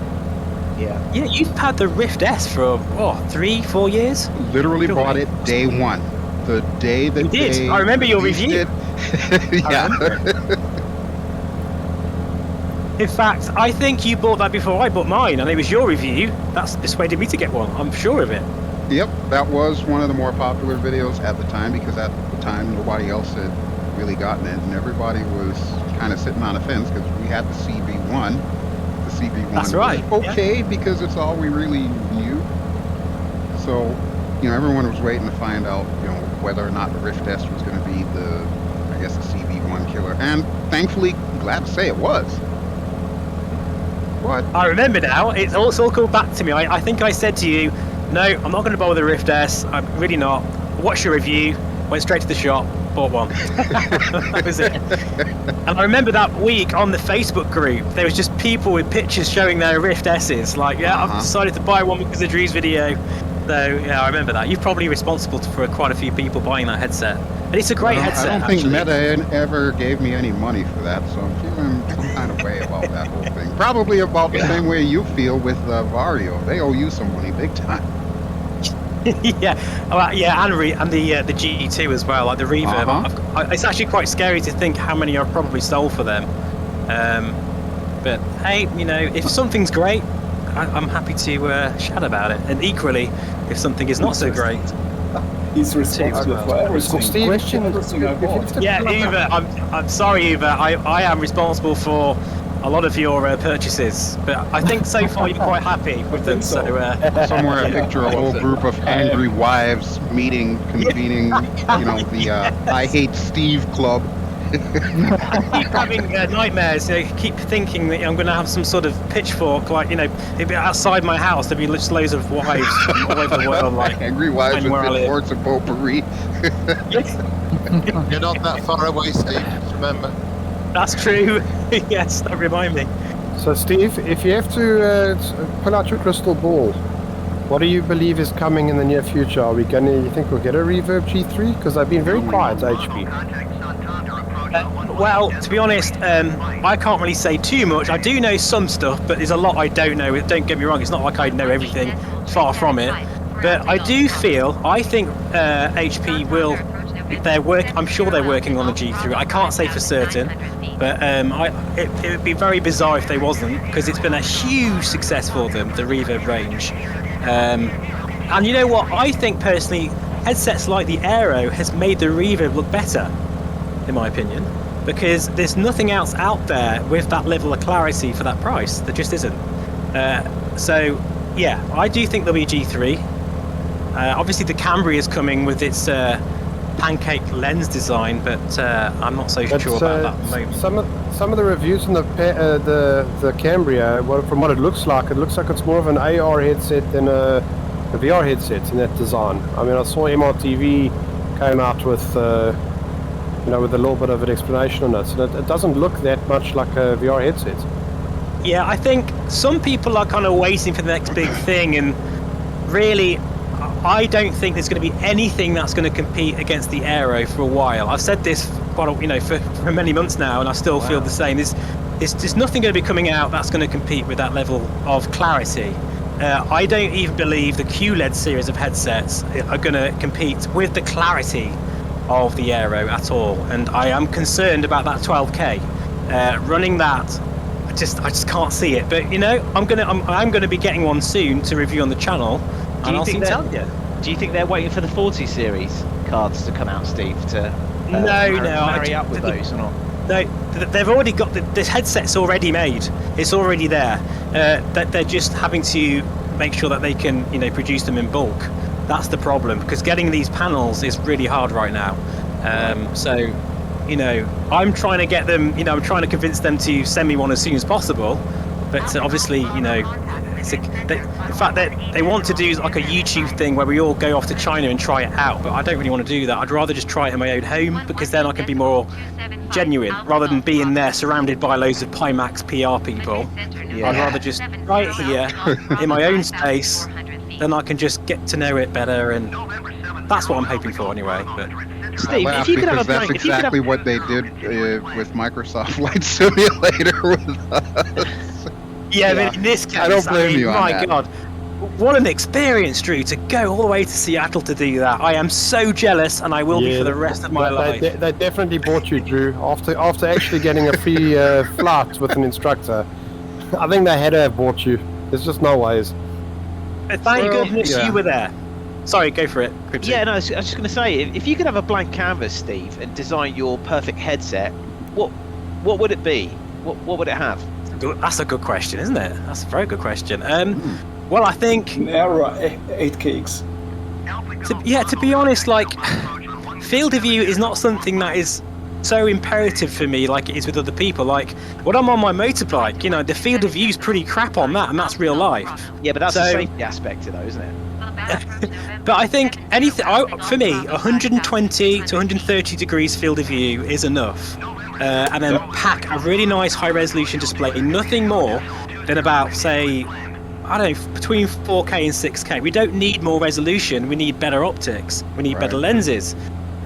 Yeah, you've had the Rift S for 3-4 years. Literally bought it day one, the day that you did. I remember your review. Yeah. In fact, I think you bought that before I bought mine, and it was your review that's persuaded me to get one. I'm sure of it. Yep, that was one of the more popular videos at the time, because at the time nobody else had really gotten it, and everybody was kind of sitting on a fence, because we had the CB1. The CB1 That's right. was okay, because it's all we really knew. So, everyone was waiting to find out, whether or not the Rift S was going to be the CB1 killer. And thankfully, glad to say it was. What? I remember now. It's all come back to me. I think I said to you, no, I'm not going to buy the Rift S. I'm really not. Watched your review, went straight to the shop, bought one. That was it. And I remember that week on the Facebook group, there was just people with pictures showing their Rift S's. Like, I've decided to buy one because of Drew's video. So, yeah, I remember that. You're probably responsible for quite a few people buying that headset. And it's a great headset, I don't think Meta ever gave me any money for that, so I'm feeling some kind of way about that whole thing. Probably about the same way you feel with Vario. They owe you some money big time. Yeah, and the GE2 as well, like the reverb. It's actually quite scary to think how many I've probably sold for them. But hey, if something's great, I'm happy to chat about it. And equally, if something is not so great, he's responsible for everything. Steve, everything I bought. Yeah, Uwe, I'm sorry, Uwe. I am responsible for a lot of your purchases, but I think so far you're quite happy with them. So somewhere I picture a whole group of angry wives convening, the I Hate Steve Club. I keep having nightmares. Keep thinking that I'm going to have some sort of pitchfork, like it'd be outside my house. There'd be just loads of wives from all over the world, like angry wives with pitchforks and potpourri. You're not that far away, Steve. Just remember. That's true. Yes, that remind me. So, Steve, if you have to pull out your crystal ball, what do you believe is coming in the near future? You think we'll get a Reverb G3? Because I've been very quiet, HP. Well, to be honest, I can't really say too much. I do know some stuff, but there's a lot I don't know. Don't get me wrong, it's not like I know everything, far from it. But I think HP will, I'm sure they're working on the G3. I can't say for certain, but it would be very bizarre if they wasn't, because it's been a huge success for them, the Reverb range. And you know what? I think personally, headsets like the Aero has made the Reverb look better, in my opinion, because there's nothing else out there with that level of clarity for that price. There just isn't. So, yeah, I do think there'll be a G3. Obviously, the Camry is coming with its pancake lens design, but I'm not so sure about that at the moment. Some of the reviews on the Cambria, from what it looks like it's more of an AR headset than a VR headset in that design. I mean, I saw MRTV came out with with a little bit of an explanation on it, so it doesn't look that much like a VR headset. Yeah, I think some people are kind of waiting for the next big thing, and really, I don't think there's going to be anything that's going to compete against the Aero for a while. I've said this for many months now, and I still feel the same. There's nothing going to be coming out that's going to compete with that level of clarity. I don't even believe the QLED series of headsets are going to compete with the clarity of the Aero at all, and I am concerned about that 12K. Running that, I just can't see it. But I'm gonna be getting one soon to review on the channel. Do you think they're waiting for the 40 series cards to come out, Steve, to marry up with those or not? No, they've already got this headset's already made. It's already there. They're just having to make sure that they can, produce them in bulk. That's the problem, because getting these panels is really hard right now. So, I'm trying to get them. I'm trying to convince them to send me one as soon as possible. But obviously, in fact, they want to do like a YouTube thing where we all go off to China and try it out, but I don't really want to do that. I'd rather just try it in my own home, because then I can be more genuine, rather than being there surrounded by loads of Pimax PR people. Yeah. I'd rather just try it here in my own space, then I can just get to know it better, and that's what I'm hoping for anyway. But Steve, if you could have a that's exactly what they did with Microsoft Flight Simulator with us. Yeah, but in this case, I don't blame you on my that. God, what an experience, Drew, to go all the way to Seattle to do that. I am so jealous, and I will be for the rest of my life. They definitely bought you, Drew, after actually getting a free flight with an instructor. I think they had to have bought you. There's just no ways. Thank goodness you were there. Sorry, go for it, Cribsy. Yeah, no, I was just going to say, if you could have a blank canvas, Steve, and design your perfect headset, what would it be? What would it have? That's a good question, isn't it? That's a very good question. Well, I think an Aero 8KX. To be honest, like, field of view is not something that is so imperative for me like it is with other people. Like, when I'm on my motorbike, the field of view is pretty crap on that, and that's real life. Yeah, but that's a safety aspect to though, isn't it? But I think for me, 120 to 130 degrees field of view is enough. And then pack a really nice high-resolution display, nothing more than about, say, I don't know, between 4K and 6K. We don't need more resolution, we need better optics, we need better lenses.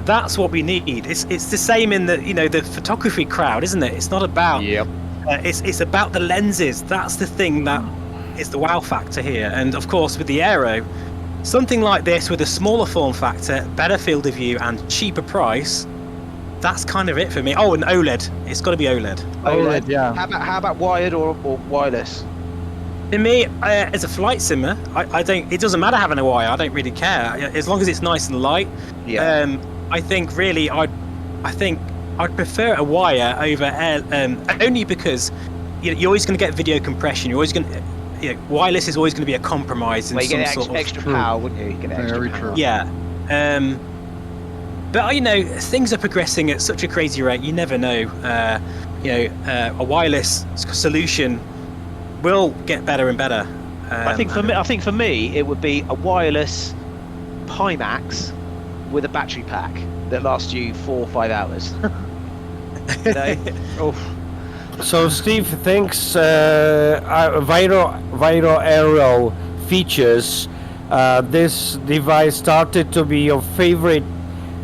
That's what we need. It's the same in the photography crowd, isn't it? It's not about it's about the lenses. That's the thing that is the wow factor here. And of course, with the Aero, something like this with a smaller form factor, better field of view, and cheaper price, that's kind of it for me. Oh, and OLED. It's got to be OLED. OLED, yeah. How about wired or wireless? For me, as a flight simmer, I don't. It doesn't matter having a wire. I don't really care as long as it's nice and light. Yeah. I think really, I'd prefer a wire over air, only because you're always going to get video compression. You're always going to. Wireless is always going to be a compromise. Well, you get extra power, wouldn't you? You get extra power. Yeah. But things are progressing at such a crazy rate. You never know. A wireless solution will get better and better. I think for me, it would be a wireless Pimax with a battery pack that lasts you 4 or 5 hours. So Steve thinks Viro Aero features this device started to be your favorite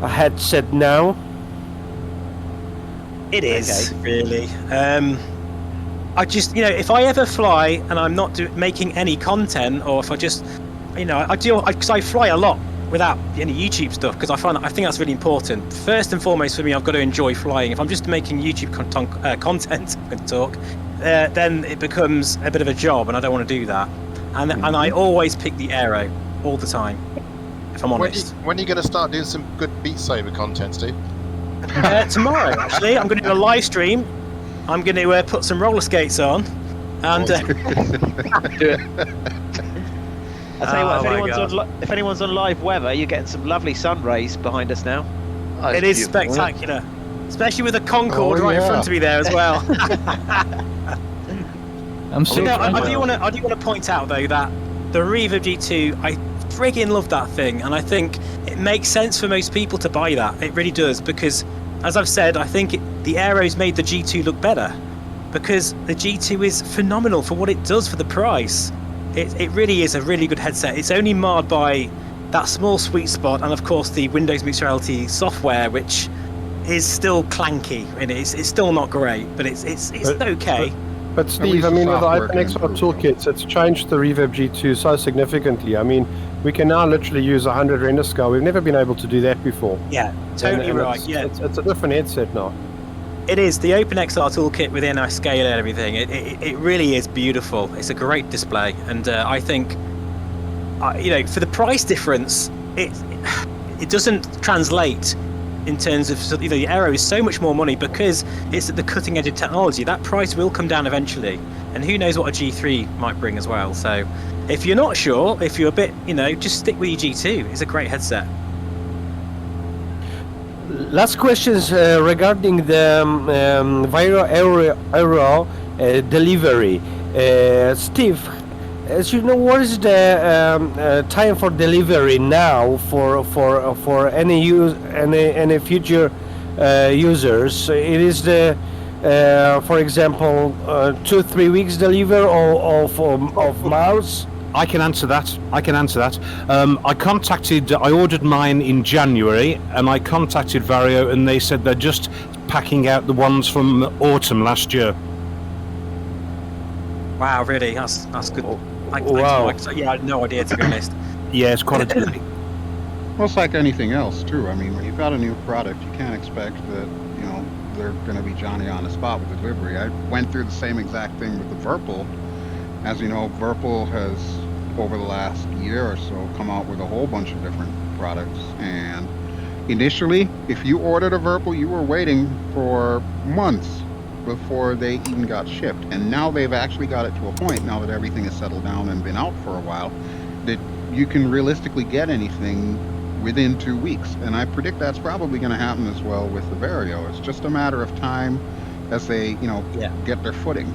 headset now? It is, really. I just, if I ever fly and I'm not making any content, or if I just, because I fly a lot without any YouTube stuff, because I think that's really important. First and foremost for me, I've got to enjoy flying. If I'm just making YouTube content, then it becomes a bit of a job, and I don't want to do that. and I always pick the Aero all the time. If I'm honest. When are you going to start doing some good Beat Saber content, Steve? Tomorrow, actually, I'm going to do a live stream. I'm going to put some roller skates on, and do it. I'll tell you what, if anyone's on live weather, you're getting some lovely sun rays behind us now. it is spectacular, especially with a Concorde right in front of me there as well. I'm so I do want to point out though that the Revo G2, I friggin' love that thing, and I think it makes sense for most people to buy that. It really does, because as I've said, I think the Aero's made the G2 look better, because the G2 is phenomenal for what it does for the price. It really is a really good headset. It's only marred by that small sweet spot, and of course the Windows Mixed Reality software, which is still clanky, and it's still not great, but it's okay. But Steve, I mean, with the OpenXR toolkits, it's changed the Reverb G2 so significantly. I mean, we can now literally use 100 render scale. We've never been able to do that before. Yeah, totally right. It's a different headset now. It is. The OpenXR toolkit within our scale and everything, it really is beautiful. It's a great display, and I think, for the price difference, it doesn't translate in terms of, the Aero is so much more money because it's at the cutting edge of technology. That price will come down eventually, and who knows what a G3 might bring as well. So if you're not sure, if you're a bit, just stick with your G2. It's a great headset. Last questions regarding the Viro Aero delivery. Steve, as you know, what is the time for delivery now for any future users? It is for example, 2-3 weeks deliver of mouse. I can answer that. I ordered mine in January, and I contacted Vario, and they said they're just packing out the ones from autumn last year. Wow, really? That's good. Wow. Yeah, I had no idea, to be honest. Yeah, it's quite a delay. Well, it's like anything else, too. I mean, when you've got a new product, you can't expect that, they're going to be Johnny on the spot with delivery. I went through the same exact thing with the Virpil. As you know, Virpil has, over the last year or so, come out with a whole bunch of different products. And initially, if you ordered a Virpil, you were waiting for months before they even got shipped. And now they've actually got it to a point, now that everything has settled down and been out for a while, that you can realistically get anything within 2 weeks. And I predict that's probably going to happen as well with the Vario. It's just a matter of time as they, get their footing.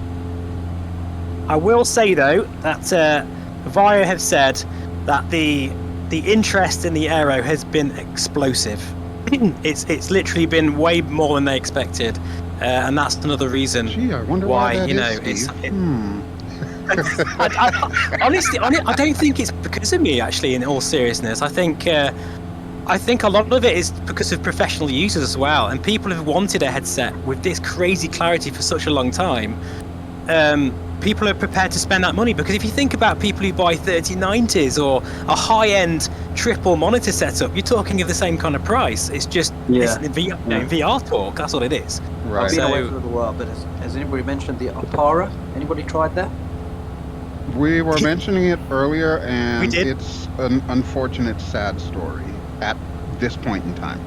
I will say though that Vario have said that the interest in the Aero has been explosive. It's literally been way more than they expected, and that's another reason I wonder why is, honestly, I don't think it's because of me. Actually, in all seriousness, I think a lot of it is because of professional users as well, and people have wanted a headset with this crazy clarity for such a long time. People are prepared to spend that money, because if you think about people who buy 3090s or a high-end triple monitor setup, you're talking of the same kind of price. It's just it's VR talk. That's what it is. Right. I've been away for a little while, but has anybody mentioned the Opera? Anybody tried that? We were mentioning it earlier, and it's an unfortunate, sad story at this point in time.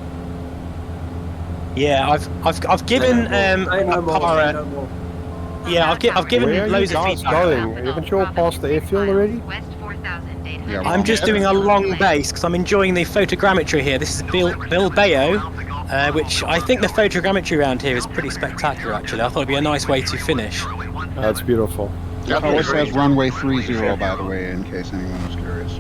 Yeah, I've given Opera. Yeah, I've given loads of feedback. Haven't you all passed the airfield already? Yeah, I'm just doing a long base because I'm enjoying the photogrammetry here. This is Bilbao, which I think the photogrammetry around here is pretty spectacular, actually. I thought it'd be a nice way to finish. That's beautiful. It always says runway 30, by the way, in case anyone was curious.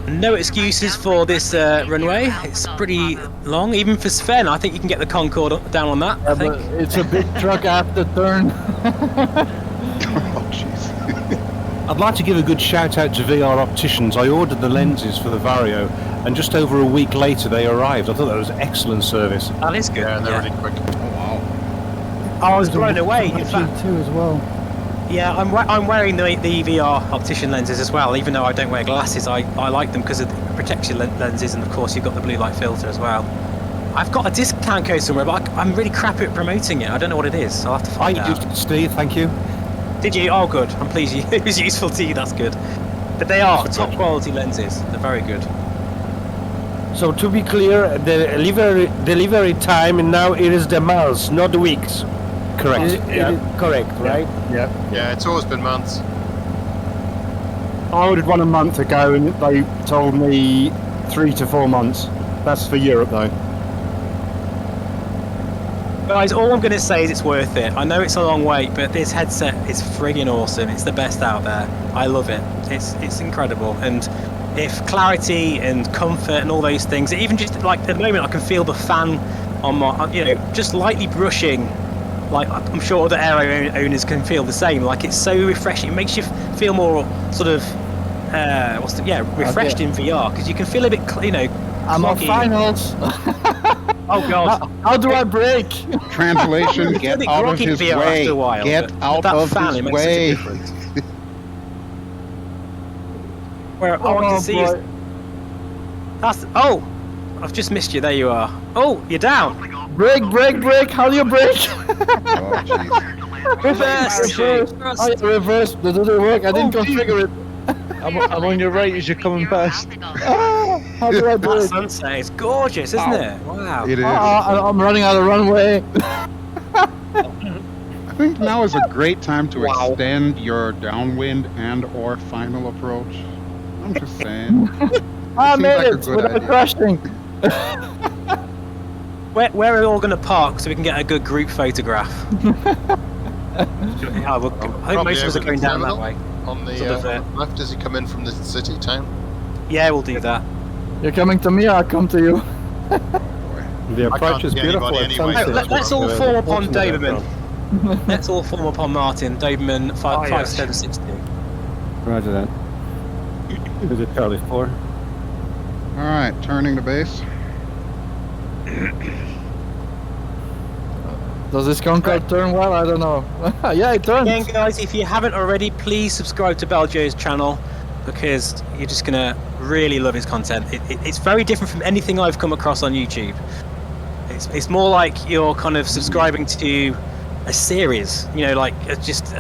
No excuses for this runway. It's pretty long, even for Sven. I think you can get the Concorde down on that. I think it's a big truck after turn. Oh, jeez. I'd like to give a good shout out to VR Opticians. I ordered the lenses for the Vario, and just over a week later they arrived. I thought that was excellent service. That is good. Yeah, they're really quick. Oh, wow. I was blown away. In fact, too as well. Yeah, I'm wearing the VR optician lenses as well, even though I don't wear glasses. I like them because of the protection lenses, and of course you've got the blue light filter as well. I've got a discount code somewhere, but I'm really crap at promoting it. I don't know what it is, so I'll have to find out. Steve, thank you. Did you? Oh, good. I'm pleased it was useful to you. That's good. But they are top quality lenses. They're very good. So to be clear, the delivery time now it is the months, not the weeks. Correct. Correct, right? Yeah. Yeah, it's always been months. I ordered one a month ago and they told me 3 to 4 months. That's for Europe though. Guys, all I'm going to say is it's worth it. I know it's a long wait, but this headset is friggin' awesome. It's the best out there. I love it. It's incredible. And if clarity and comfort and all those things, even just like at the moment, I can feel the fan on my, just lightly brushing. Like I'm sure other aero owners can feel the same. Like it's so refreshing. It makes you feel more sort of, refreshed in VR because you can feel a bit, I'm on finals. Oh God! How do I brake? Translation: get out of his way. Get out of his way. Where I want to see you. That's. Oh, I've just missed you. There you are. Oh, you're down. Brake! How do you brake? Oh, jeez. Reverse. Oh, yeah, reverse. That doesn't work. I didn't configure it. I'm on your right as you're coming past. How do I do That it? sunset is gorgeous, isn't it? Wow. It is. I'm running out of runway. I think now is a great time to extend your downwind and/or final approach. I'm just saying. I Seems made like a it good without idea. crashing. Where are we all going to park so we can get a good group photograph? I think most of us are going down that way. On the Sort of, left as you come in from the city town. Yeah, we'll do that. You're coming to me, I'll come to you. The approach is beautiful. Anyway, Let's all form upon Doberman. Let's all form upon Martin. Doberman 5760. Roger that. Is it Charlie 4? All right, turning to base. Does this Concorde turn well? I don't know. Yeah, it turns. Again, guys, if you haven't already, please subscribe to BelGeode's channel because you're just going to really love his content. It's very different from anything I've come across on YouTube. It's more like you're kind of subscribing to a series, it's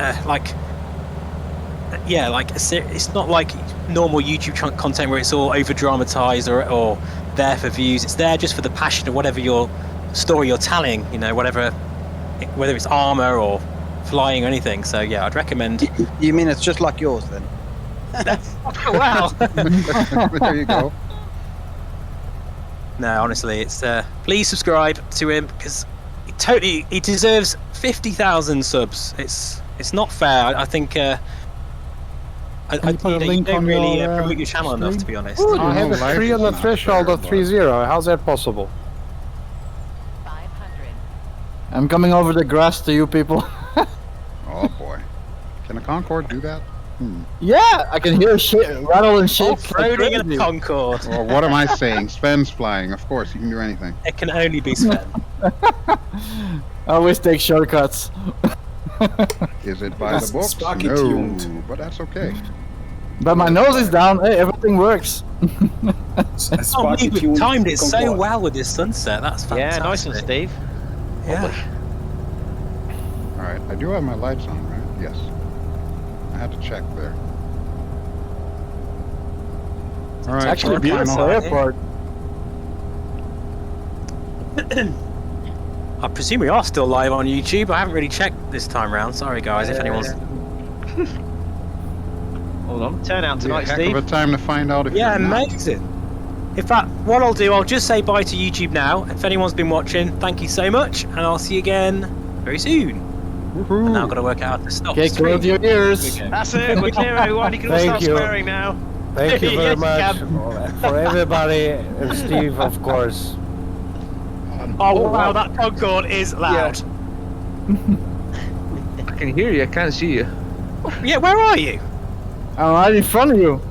not like normal YouTube content where it's all over dramatized or there for views. It's there just for the passion of whatever your story you're telling, whether it's armor or flying or anything. So yeah, I'd recommend. You mean it's just like yours then? Wow. There you go. No, honestly, it's please subscribe to him because he deserves 50,000 subs. It's not fair. I think you don't really promote your channel enough, to be honest. Ooh, I have a 3 on the threshold of 30. How's that possible? I'm coming over the grass to you people. Oh boy, can a Concorde do that? Yeah, I can hear rattle and shake. Off-roading in a Concorde. Well, what am I saying? Sven's flying. Of course, you can do anything. It can only be Sven. I always take shortcuts. Is it by the books? Sparky No, tuned. but that's okay. But my nose is down. Hey, everything works. We've timed it so well with this sunset. That's fantastic. Yeah, nice one, Steve. Yeah. All right, I do have my lights on, right? Yes. I had to check there. All right, Actually, short beautiful final. airport. I presume we are still live on YouTube. I haven't really checked this time round. Sorry, guys, if anyone's. Hold on. Turn out Be a tonight, heck Steve. of a time to find out if Yeah, you're not. amazing. In fact, what I'll do, I'll just say bye to YouTube now. If anyone's been watching, thank you so much, and I'll see you again very soon. And now I've got to work out how to stop the Okay, stream. close your ears. That's it. We're clear, everyone. You can all Thank start you. swearing now. Thank you very Yes, you much for everybody and Steve, of course. Oh wow, that Concorde is loud. I can hear you, I can't see you. Yeah, where are you? I'm right in front of you.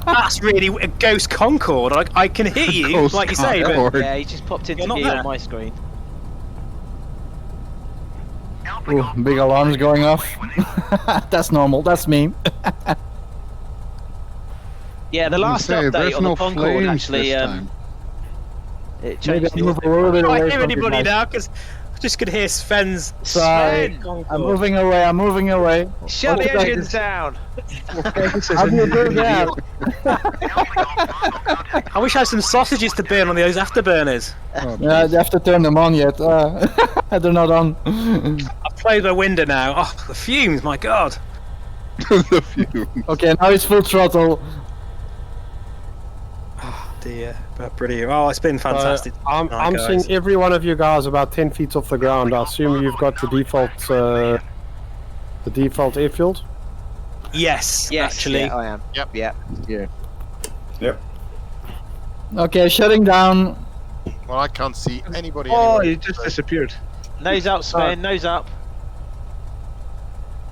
That's really a ghost Concorde. I can hear you, Ghost like you say, but Concorde. Yeah, he just popped into You're not view there. on my screen. Ooh, big alarms going off. That's normal. That's me. Yeah, the last update there's on no the Concorde flames actually this time. it Maybe changed I move a little bit I away hear from you anybody guys. now because Just could hear Sven's. Sorry, I'm moving away. I'm moving away. Shut the engines down. How do you do that? I wish I had some sausages to burn on those afterburners. Yeah, you have to turn them on yet. They're not on. I've closed my window now. Oh, the fumes! My God. The fumes. Okay, now it's full throttle. Oh dear, but brilliant. Oh, it's been fantastic. I'm seeing every one of you guys about 10 feet off the ground. I assume you've got the default airfield. Yes, actually. Yeah, I am. Yep. Yeah. Yep. Okay, shutting down. Well, I can't see anybody. Oh, anywhere. he just disappeared. Nose up, Sven. Nose up.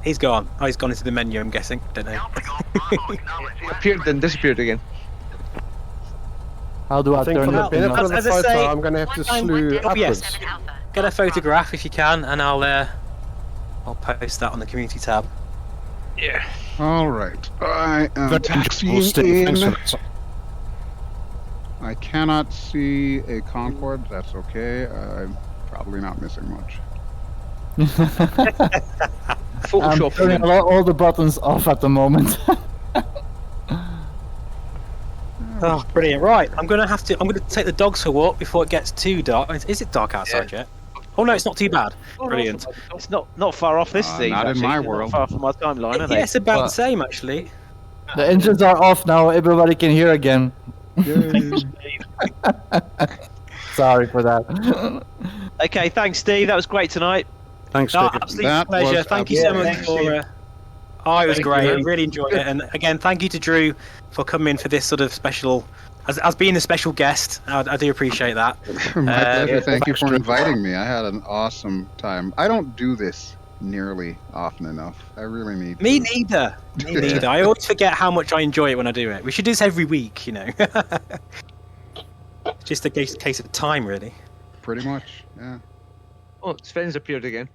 He's gone. Oh, he's gone into the menu, I'm guessing. Don't know. He appeared then disappeared again. How do I think turn for the that thing benefit off? of the As I photo, say- I'm going to have to slew Oh, upwards. yes. Get a photograph if you can, and I'll post that on the community tab. Yeah. All right. I am taxiing Thanks in. for that. I cannot see a Concorde. That's okay. I'm probably not missing much. I'm turning all the buttons off at the moment. Oh, brilliant! Right, I'm gonna take the dogs for a walk before it gets too dark. Is it dark outside yet? Oh no, it's not too bad. Brilliant. It's not far off this scene. not in actually. my They're not world. far from my timeline, are they? Yeah, it's about the same actually. The engines are off now. Everybody can hear again. Sorry for that. Okay, thanks, Steve. That was great tonight. Thanks, No, Steve. absolute That pleasure. was Thank you so much Thanks, for. Steve. Oh, it was Thank great. I you. really enjoyed it, and again, thank you to Drew for coming for this sort of special, as being a special guest. I do appreciate that. My pleasure. Thank you thanks, for Drew. inviting me. I had an awesome time. I don't do this nearly often enough. I really need Me to. neither. Me neither. I always forget how much I enjoy it when I do it. We should do this every week, Just a case of time, really. Pretty much, yeah. Oh, Sven's appeared again.